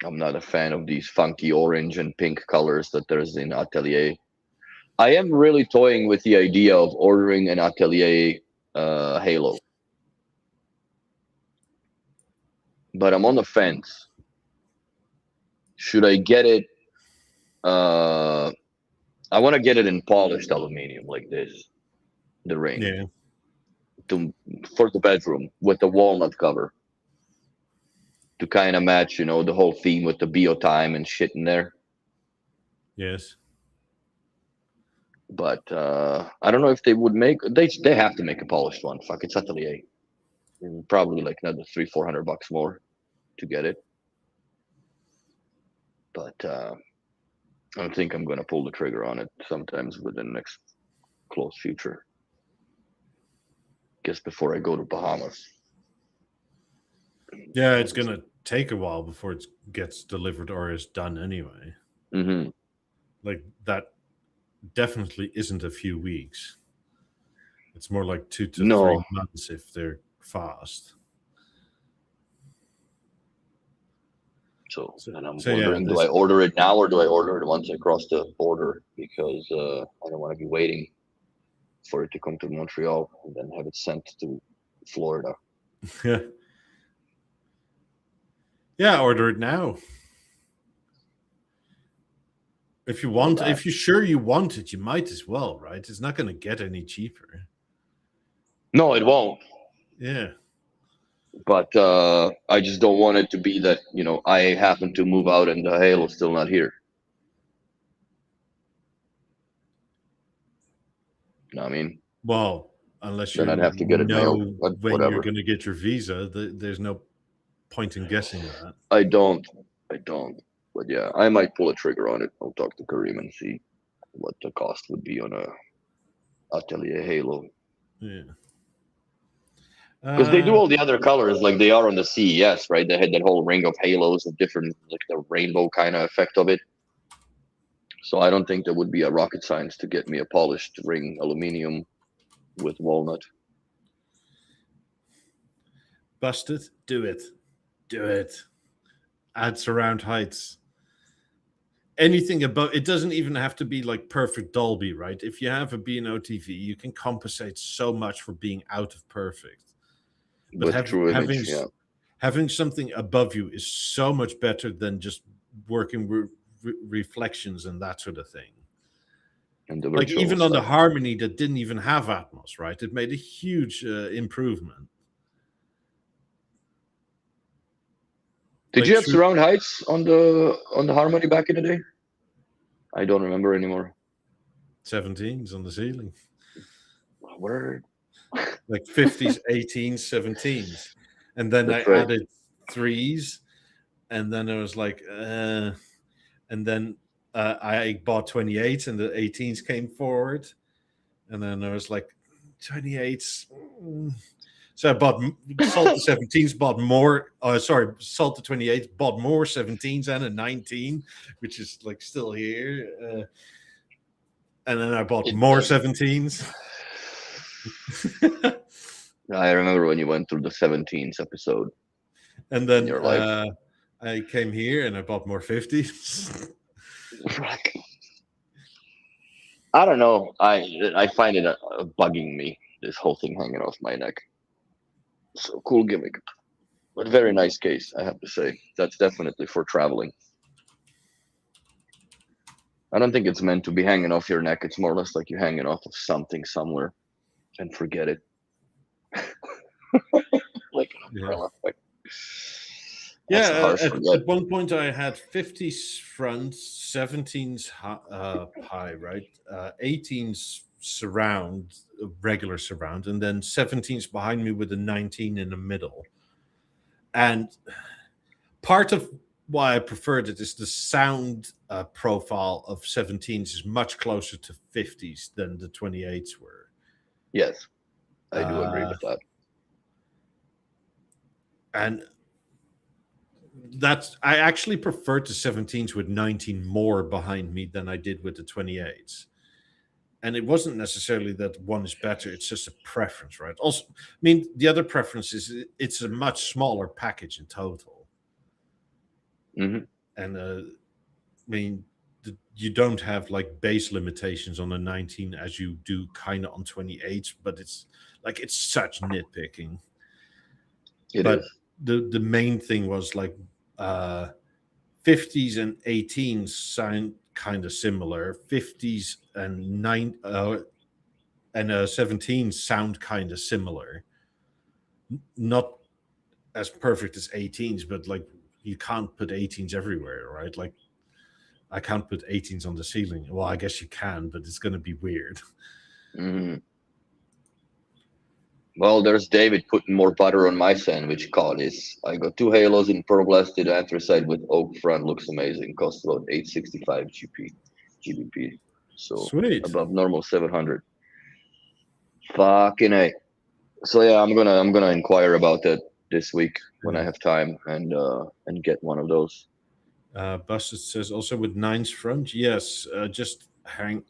I'm not a fan of these funky orange and pink colors that there's in Atelier. I am really toying with the idea of ordering an Atelier Halo, but I'm on the fence. Should I get it? I want to get it in polished aluminum like this, the ring, Yeah. for the bedroom with the walnut cover to kind of match, the whole theme with the Beo time and shit in there. Yes. But I don't know if they would make. They have to make a polished one. Fuck, it's Atelier. Probably like another $300-400 more to get it. But I don't think I'm gonna pull the trigger on it sometimes within the next close future. Guess before I go to Bahamas. Yeah, it's gonna take a while before it gets delivered or is done anyway. Mm-hmm. Like, that definitely isn't a few weeks. It's more like 2 to 3 months if they're fast. So and I'm So, wondering, yeah, do I order it now or do I order it once I cross the border? Because I don't want to be waiting for it to come to Montreal and then have it sent to Florida. Yeah, order it now. If you want, if you're sure you want it, you might as well, right? It's not going to get any cheaper. No, it won't. Yeah. But I just don't want it to be that, I happen to move out and the Halo's still not here. You know what I mean? Well, unless you then I'd have to get it mailed. But when whatever. you're going to get your visa, there's no point in guessing that. I don't. But yeah, I might pull a trigger on it. I'll talk to Kareem and see what the cost would be on a Atelier Halo. Yeah. Because they do all the other colors like they are on the CES, right? They had that whole ring of halos of different, like the rainbow kind of effect of it. So I don't think there would be a rocket science to get me a polished ring aluminum with walnut. Busted? Do it. Add surround heights. Anything above, it doesn't even have to be like perfect Dolby, right? If you have a B&O TV, you can compensate so much for being out of perfect. But having something above you is so much better than just working reflections and that sort of thing. And the like even on the Harmony that didn't even have Atmos, right? It made a huge improvement. Did you have surround heights on the Harmony back in the day? I don't remember anymore. 17s on the ceiling. Word. Like 50s, 18s, 17s. And then I added 3s. And then I was like, and then I bought 28s and the 18s came forward. And then I was like, 28s. So I bought Salt the 17s, bought more. Salt the 28s, bought more 17s and a 19, which is like still here. And then I bought more 17s. I remember when you went through the 17s episode. And then I came here and I bought more 50s. I don't know. I find it bugging me, this whole thing hanging off my neck. So cool gimmick, but very nice case, I have to say. That's definitely for traveling. I don't think it's meant to be hanging off your neck. It's more or less like you're hanging off of something somewhere and forget it. Like an umbrella. Yeah, at one point I had 50s front, 17s high, right? 18s surround, regular surround, and then 17s behind me with a 19 in the middle. And part of why I preferred it is the sound profile of 17s is much closer to 50s than the 28s were. Yes, I do agree with that. And that's I actually preferred the 17s with 19 more behind me than I did with the 28s. And it wasn't necessarily that one is better, it's just a preference, right? Also, I mean, the other preference is it's a much smaller package in total. Mm-hmm. And I mean, you don't have like base limitations on the 19 as you do kind of on 28, but it's like it's such nitpicking. But the main thing was like 50s and 18s sound kind of similar. 50s and 17s sound kind of similar. Not as perfect as 18s, but like you can't put 18s everywhere, right? Like I can't put 18s on the ceiling. Well, I guess you can, but it's going to be weird. Mm-hmm. Well, there's David putting more butter on my sandwich. Call this. I got 2 halos in pearl blasted anthracite with oak front. Looks amazing. Cost about 865 GBP. So Sweet. above normal 700. Fucking A. So yeah, I'm gonna inquire about that this week when I have time and get one of those. Busted says also with 9's front, yes, just hang.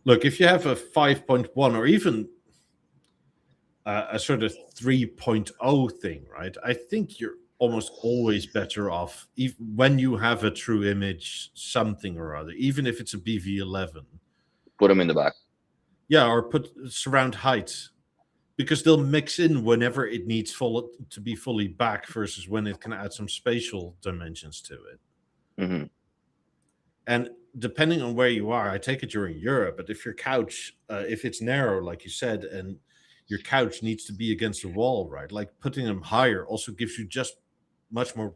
Look, if you have a 5.1 or even a sort of 3.0 thing, right? I think you're almost always better off when you have a true image something or other, even if it's a BV11. Put them in the back. Yeah, or put surround height, because they'll mix in whenever it needs to be fully back versus when it can add some spatial dimensions to it. Mm-hmm. And depending on where you are, I take it you're in Europe, but if your couch, if it's narrow, like you said, and your couch needs to be against the wall, right? Like putting them higher also gives you just much more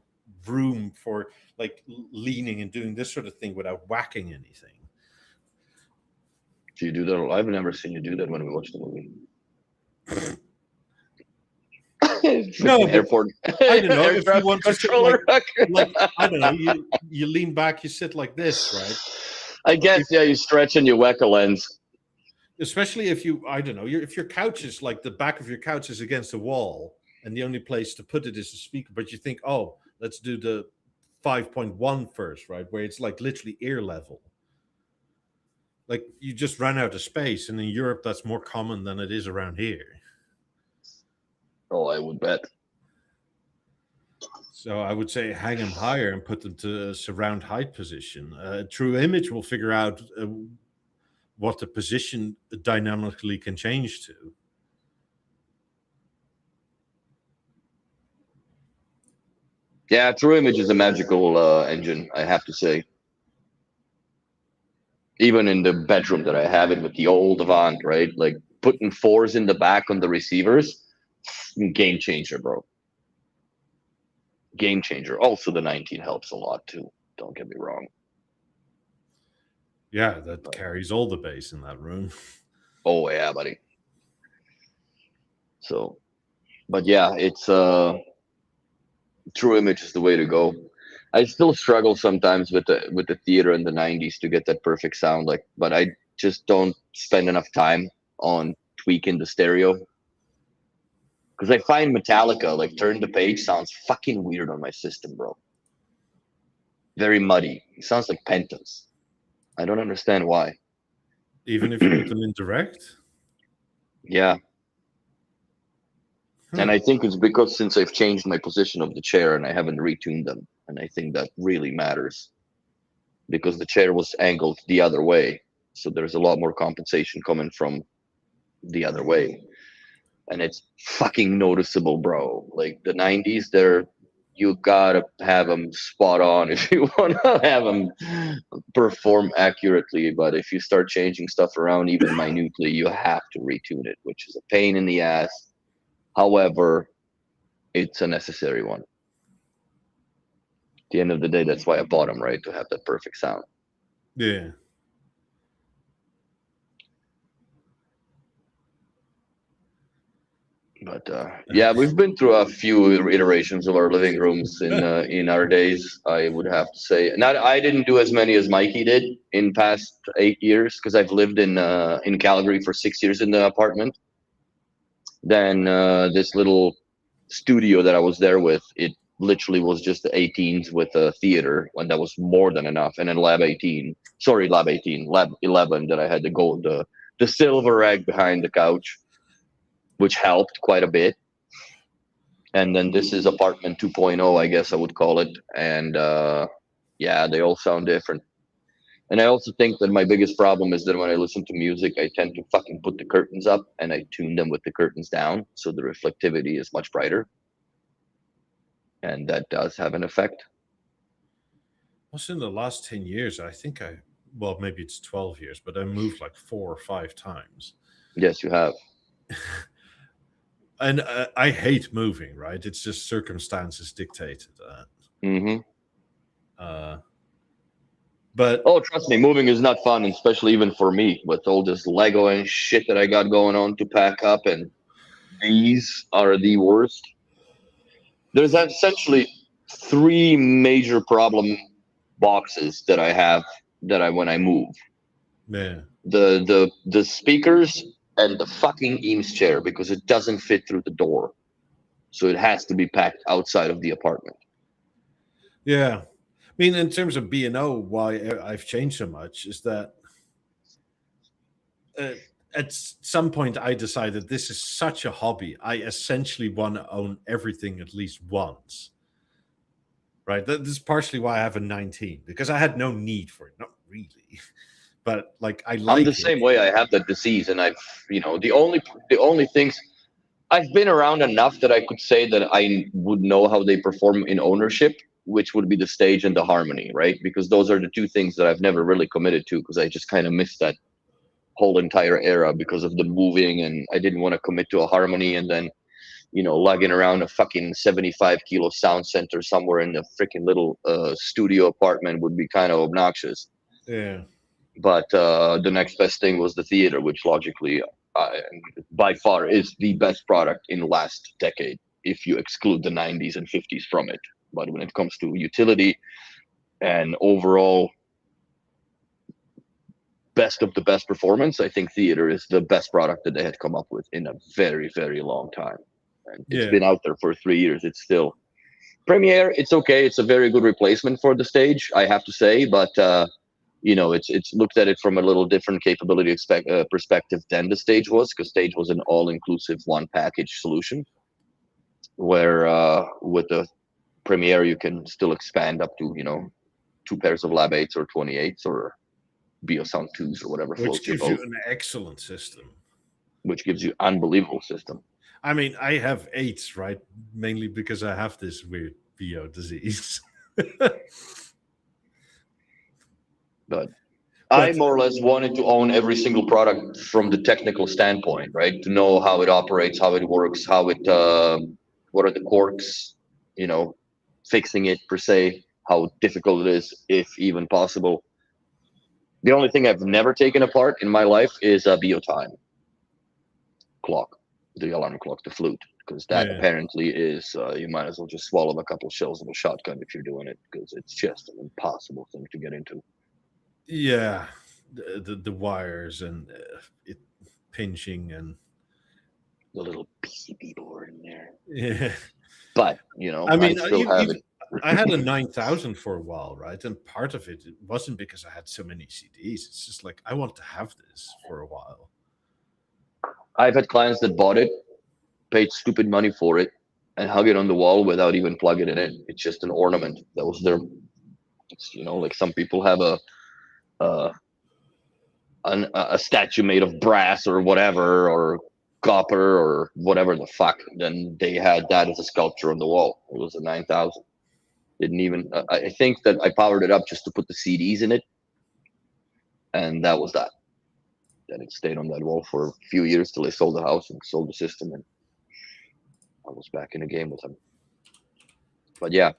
room for like leaning and doing this sort of thing without whacking anything. Do you do that? I've never seen you do that when we watch the movie. No, airport. I don't know if you Aircraft want to sit controller. like I don't know, you lean back, you sit like this, right? I guess yeah, you stretch and you whack a lens. Especially if you, I don't know, if your couch is like the back of your couch is against the wall and the only place to put it is the speaker, but you think, oh, let's do the 5.1 first, right? Where it's like literally ear level. Like you just run out of space. And in Europe, that's more common than it is around here. Oh, I would bet. So I would say hang them higher and put them to surround height position. True Image will figure out what the position dynamically can change to. Yeah, True Image is a magical engine, I have to say. Even in the bedroom that I have it with the old Avant, right? Like putting 4s in the back on the receivers, game changer, bro. Game changer. Also, the 19 helps a lot too. Don't get me wrong. Yeah, that carries all the bass in that room. Oh yeah, buddy. So, but yeah, it's True Image is the way to go. I still struggle sometimes with the theater in the 90s to get that perfect sound, like, but I just don't spend enough time on tweaking the stereo because I find Metallica, like Turn the Page, sounds fucking weird on my system, bro. Very muddy. It sounds like Pentas. I don't understand why. Even if you put them in direct? Yeah. And I think it's because since I've changed my position of the chair and I haven't retuned them, and I think that really matters because the chair was angled the other way, so there's a lot more compensation coming from the other way, and it's fucking noticeable, bro. Like the 90s, you gotta have them spot on if you want to have them perform accurately. But if you start changing stuff around even minutely, you have to retune it, which is a pain in the ass. However, it's a necessary one. At the end of the day, that's why I bought them, right? To have that perfect sound. Yeah. But yeah, we've been through a few iterations of our living rooms in our days. I would have to say, not I didn't do as many as Mikey did in past 8 years because I've lived in Calgary for 6 years in the apartment. Then this little studio that I was there with, it literally was just the 18s with a theater, and that was more than enough. And then lab 18, lab 11 that I had to go the silver rack behind the couch, which helped quite a bit. And then this is apartment 2.0, I guess I would call it. And yeah, they all sound different. And I also think that my biggest problem is that when I listen to music, I tend to fucking put the curtains up and I tune them with the curtains down, so the reflectivity is much brighter. And that does have an effect. Also, in the last 10 years, I think well, maybe it's 12 years, but I moved like 4 or 5 times. Yes, you have. And I hate moving, right? It's just circumstances dictated that. Mm-hmm. But oh, trust me, moving is not fun, especially even for me with all this Lego and shit that I got going on to pack up, and these are the worst. There's essentially 3 major problem boxes that I have when I move. yeah, The speakers and the fucking Eames chair, because it doesn't fit through the door, so it has to be packed outside of the apartment. yeah. I mean, in terms of B&O, why I've changed so much is that at some point I decided this is such a hobby. I essentially want to own everything at least once. Right? This is partially why I have a 19, because I had no need for it. Not really. But like I like I'm the same way. I have that disease, and I've the only things I've been around enough that I could say that I would know how they perform in ownership, which would be the stage and the harmony, right? Because those are the 2 things that I've never really committed to, because I just kind of missed that whole entire era because of the moving, and I didn't want to commit to a harmony and then lugging around a fucking 75-kilo sound center somewhere in a freaking little studio apartment would be kind of obnoxious. Yeah. But the next best thing was the theater, which logically, by far, is the best product in the last decade, if you exclude the 90s and 50s from it. But when it comes to utility and overall best of the best performance, I think theater is the best product that they had come up with in a very, very long time. And it's been out there for 3 years. It's still Premiere. It's okay. It's a very good replacement for the stage, I have to say. But it's looked at it from a little different capability perspective than the stage was, because stage was an all-inclusive one package solution, where with the Premiere you can still expand up to 2 pairs of Lab 8s or 28s or BeoSound 2s or whatever, which gives you an excellent system, which gives you unbelievable system. I mean, I have 8s, right? Mainly because I have this weird Beo disease. But I more or less wanted to own every single product from the technical standpoint, right? To know how it operates, how it works, how it, what are the quirks, fixing it per se, how difficult it is, if even possible. The only thing I've never taken apart in my life is a BeoTime clock, the alarm clock, the flute, because that apparently is, you might as well just swallow a couple shells of a shotgun if you're doing it, because it's just an impossible thing to get into. Yeah, the wires and it pinching and the little PCB board in there. Yeah, but I mean, I still have it. I had a 9000 for a while, right? And part of it wasn't because I had so many CDs. It's just like I want to have this for a while. I've had clients that bought it, paid stupid money for it, and hung it on the wall without even plugging it in. It's just an ornament. That was their, like some people have a statue made of brass or whatever, or copper or whatever the fuck. Then they had that as a sculpture on the wall. It was a 9000. Didn't even. I think that I powered it up just to put the CDs in it, and that was that. Then it stayed on that wall for a few years till they sold the house and sold the system, and I was back in the game with them. But yeah,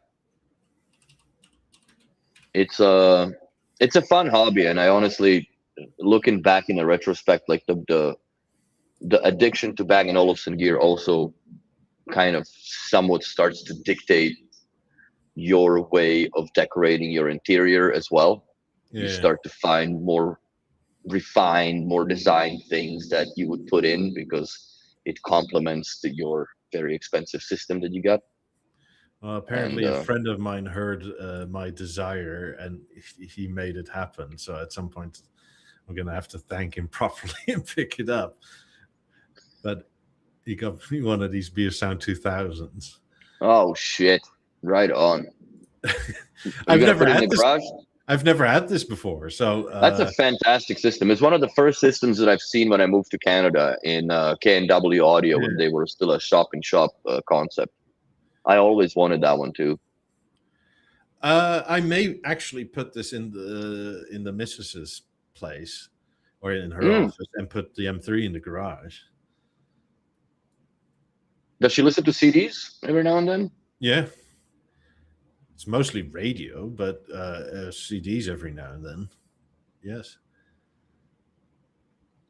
it's a fun hobby, and I honestly, looking back in the retrospect, like the the addiction to Bang & Olufsen gear also kind of somewhat starts to dictate your way of decorating your interior as well. You Yeah. start to find more refined, more designed things that you would put in because it complements your very expensive system that you got. Well, And apparently, a friend of mine heard my desire, and he made it happen. So at some point, I'm gonna have to thank him properly and pick it up. But he got me one of these BeoSound 2000s. oh shit, right on. Are you I've gonna never put it in had the this. garage? I've never had this before. So That's a fantastic system. It's one of the first systems that I've seen when I moved to Canada in K&W Audio when yeah. they were still a shop and shop concept. I always wanted that one too. I may actually put this in the missus's place or in her office and put the M3 in the garage. Does she listen to CDs every now and then? Yeah. It's mostly radio, but CDs every now and then. Yes.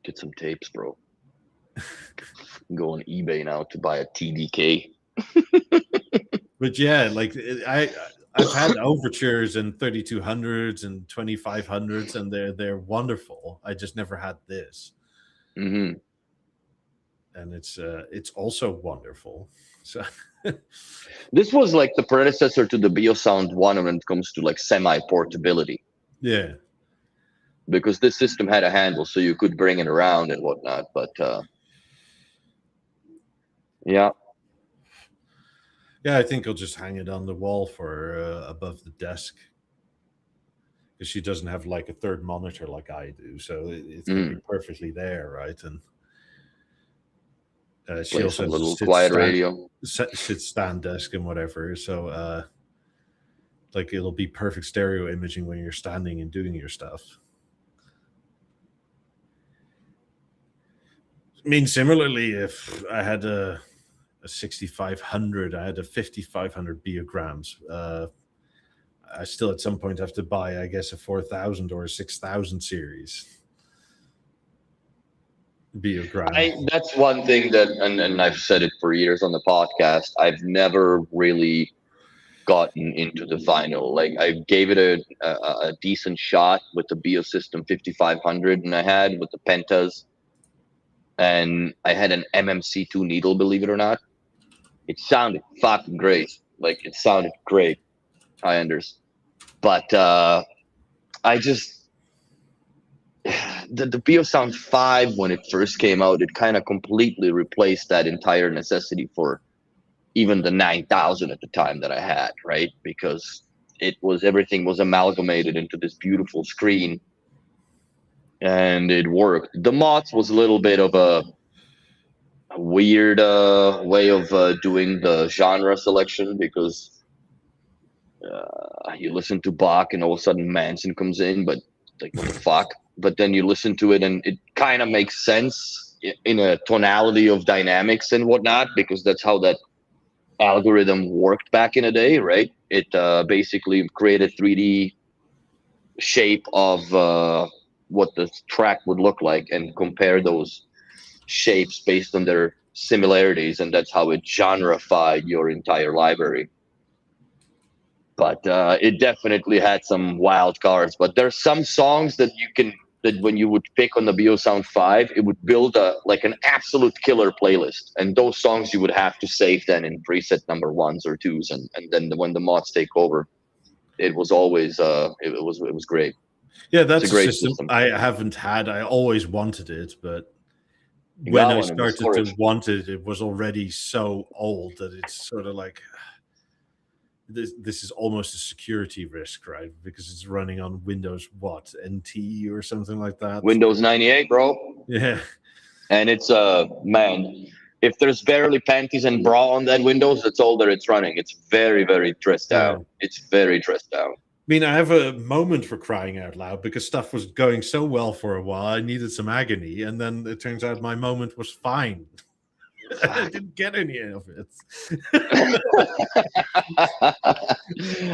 Get some tapes, bro. Go on eBay now to buy a TDK. But yeah, like I've had overtures and 3200s and 2500s, and they're wonderful. I just never had this, Mm-hmm. and it's also wonderful. So This was like the predecessor to the BeoSound 1 when it comes to like semi-portability, yeah, because this system had a handle so you could bring it around and whatnot. But yeah, yeah, I think I'll just hang it on the wall for above the desk, because she doesn't have like a third monitor like I do, so it's gonna be perfectly there, right? And she play also some has a little quiet radio. sit stand desk and whatever, so like it'll be perfect stereo imaging when you're standing and doing your stuff. I mean, similarly, if I had a 6500, I had a 5500 Beograms. I still at some point have to buy, I guess, a 4000 or a 6000 series Beogram. That's one thing that, and I've said it for years on the podcast, I've never really gotten into the vinyl. Like I gave it a decent shot with the Biosystem 5500, and I had with the Pentas, and I had an MMC2 needle, believe it or not. It sounded fucking great. Like it sounded great. I understand. But I just the BeoSound 5 when it first came out, it kind of completely replaced that entire necessity for even the 9000 at the time that I had, right? Because everything was amalgamated into this beautiful screen, and it worked. The Mods was a little bit of a weird way of doing the genre selection, because you listen to Bach and all of a sudden Manson comes in, but like what the fuck? But then you listen to it and it kind of makes sense in a tonality of dynamics and whatnot, because that's how that algorithm worked back in the day, right? It basically created 3D shape of what the track would look like and compare those shapes based on their similarities, and that's how it genreified your entire library. But it definitely had some wild cards. But there's some songs that when you would pick on the BeoSound 5, it would build like an absolute killer playlist, and those songs you would have to save then in preset number 1s or 2s, and then when the mods take over, it was always it was great. Yeah, that's it's a great system I haven't had. I always wanted it, but when I started to want it, it was already so old that it's sort of like this is almost a security risk, right? Because it's running on Windows NT or something like that. Windows 98, bro. Yeah. And it's man, if there's barely panties and bra on that Windows, that's all that it's running. It's very, very dressed out. Yeah. It's very dressed out. I mean, I have a moment for crying out loud because stuff was going so well for a while. I needed some agony, and then it turns out my moment was fine. I didn't get any of it.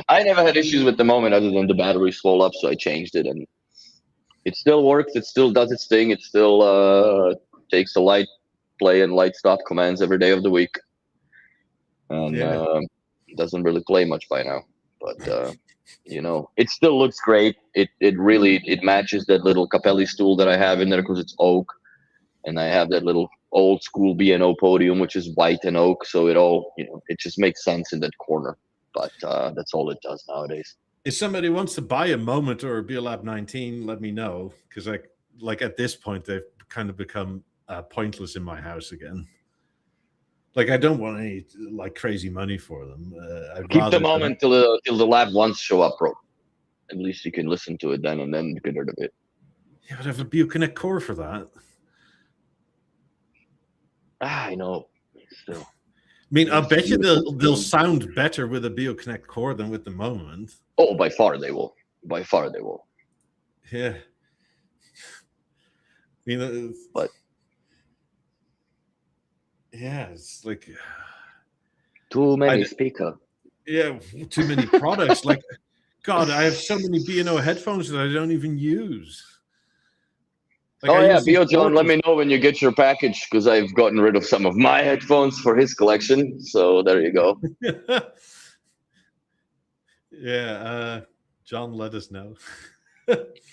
I never had issues with the moment other than the battery swelled up, so I changed it, and it still works. It still does its thing. It still takes the light play and light stop commands every day of the week, and Yeah. doesn't really play much by now. But it still looks great. It really matches that little Capelli stool that I have in there because it's oak, and I have that little old school B&O podium which is white and oak, so it just makes sense in that corner. But that's all it does nowadays. If somebody wants to buy a Moment or a BeoLab 19, let me know, because like at this point they've kind of become pointless in my house again. Like, I don't want any like crazy money for them. I'd Keep rather the Moment till the Lab ones show up, bro. At least you can listen to it then and then get rid of it. Yeah, but I have a BeoConnect core for that. I know. Still. I mean, I bet you they'll sound better with a BeoConnect core than with the Moment. Oh, by far they will. By far they will. Yeah. I mean, but yeah, it's like too many speakers. Yeah, too many products. Like, God, I have so many B&O headphones that I don't even use. Like, John, let me know when you get your package, because I've gotten rid of some of my headphones for his collection. So there you go. Yeah, John, let us know.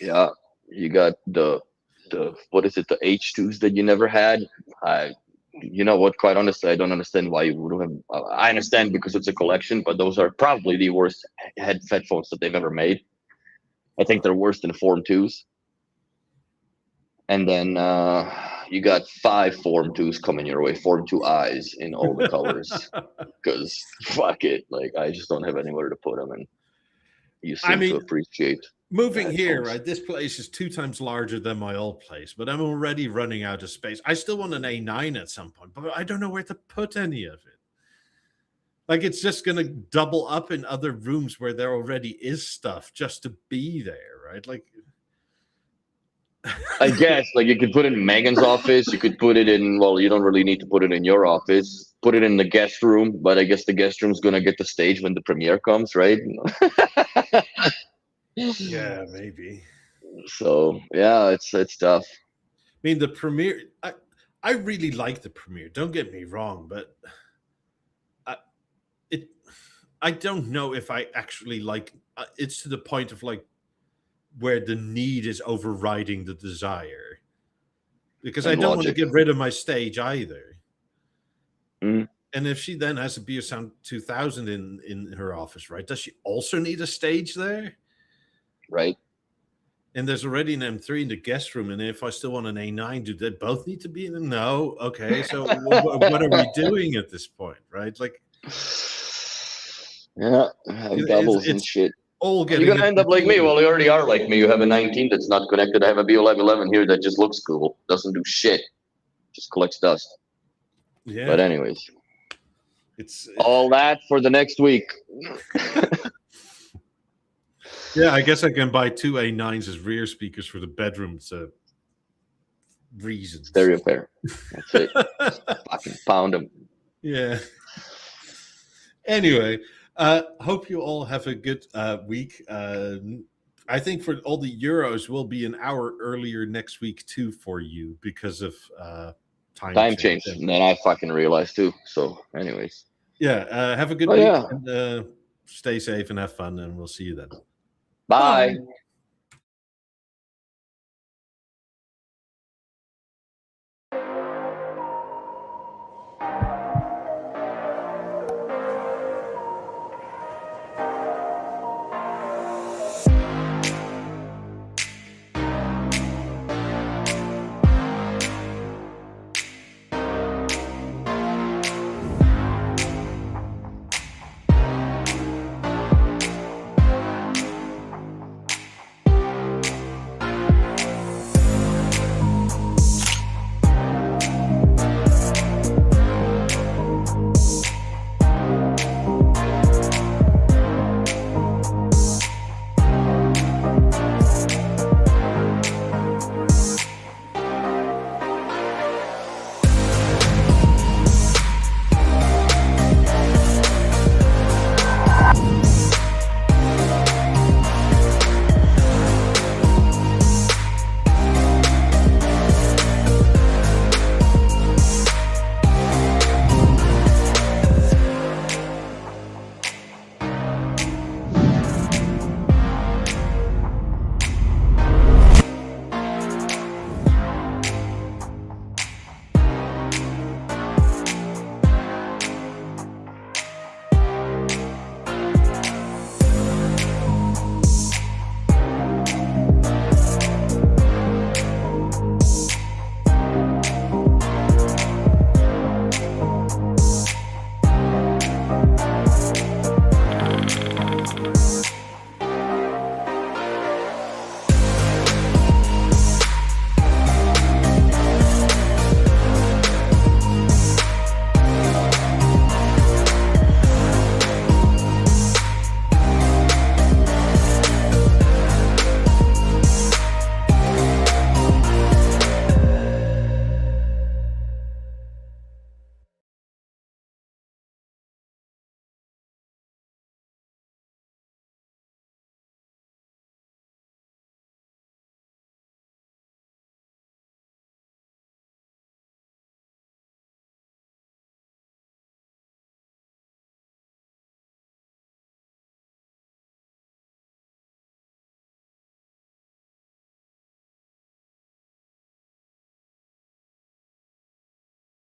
Yeah, you got the what is it, the H2s that you never had? You know what? Quite honestly, I don't understand why you would have. I understand because it's a collection, but those are probably the worst headphones that they've ever made. I think they're worse than Form 2s. And then you got 5 Form 2s coming your way, Form 2 eyes in all the colors. Because fuck it, like I just don't have anywhere to put them, and you seem to appreciate. Moving here, right? This place is 2 times larger than my old place, but I'm already running out of space. I still want an A9 at some point, but I don't know where to put any of it. Like, it's just going to double up in other rooms where there already is stuff just to be there, right? Like, I guess, like, you could put it in Megan's office. You could put it in, well, you don't really need to put it in your office. Put it in the guest room, but I guess the guest room's going to get the stage when the premiere comes, right? Yeah, maybe. So, yeah, it's tough. I mean, the premiere, I really like the premiere. Don't get me wrong, but I don't know if I actually like it's to the point of like where the need is overriding the desire, because I don't want to get rid of my stage either. Mm. And if she then has a BeoSound 2000 in her office, right, does she also need a stage there? Right. And there's already an M3 in the guest room, and if I still want an A9, do they both need to be in? No. Okay, so what are we doing at this point, right? Like, yeah, doubles and shit. You're gonna end up like me. Well, you already are like me. You have a 19 that's not connected. I have a BeoLab 11 here that just looks cool, doesn't do shit, just collects dust. Yeah. But anyways, it's all that for the next week. Yeah, I guess I can buy 2 A9s as rear speakers for the bedroom. So reasons. Stereo pair. That's it. Fucking pound them. Yeah. Anyway, hope you all have a good week. I think for all the Euros will be an hour earlier next week too for you because of time change. And then I fucking realized too. So anyways. Yeah, have a good week. And, stay safe and have fun, and we'll see you then. Bye.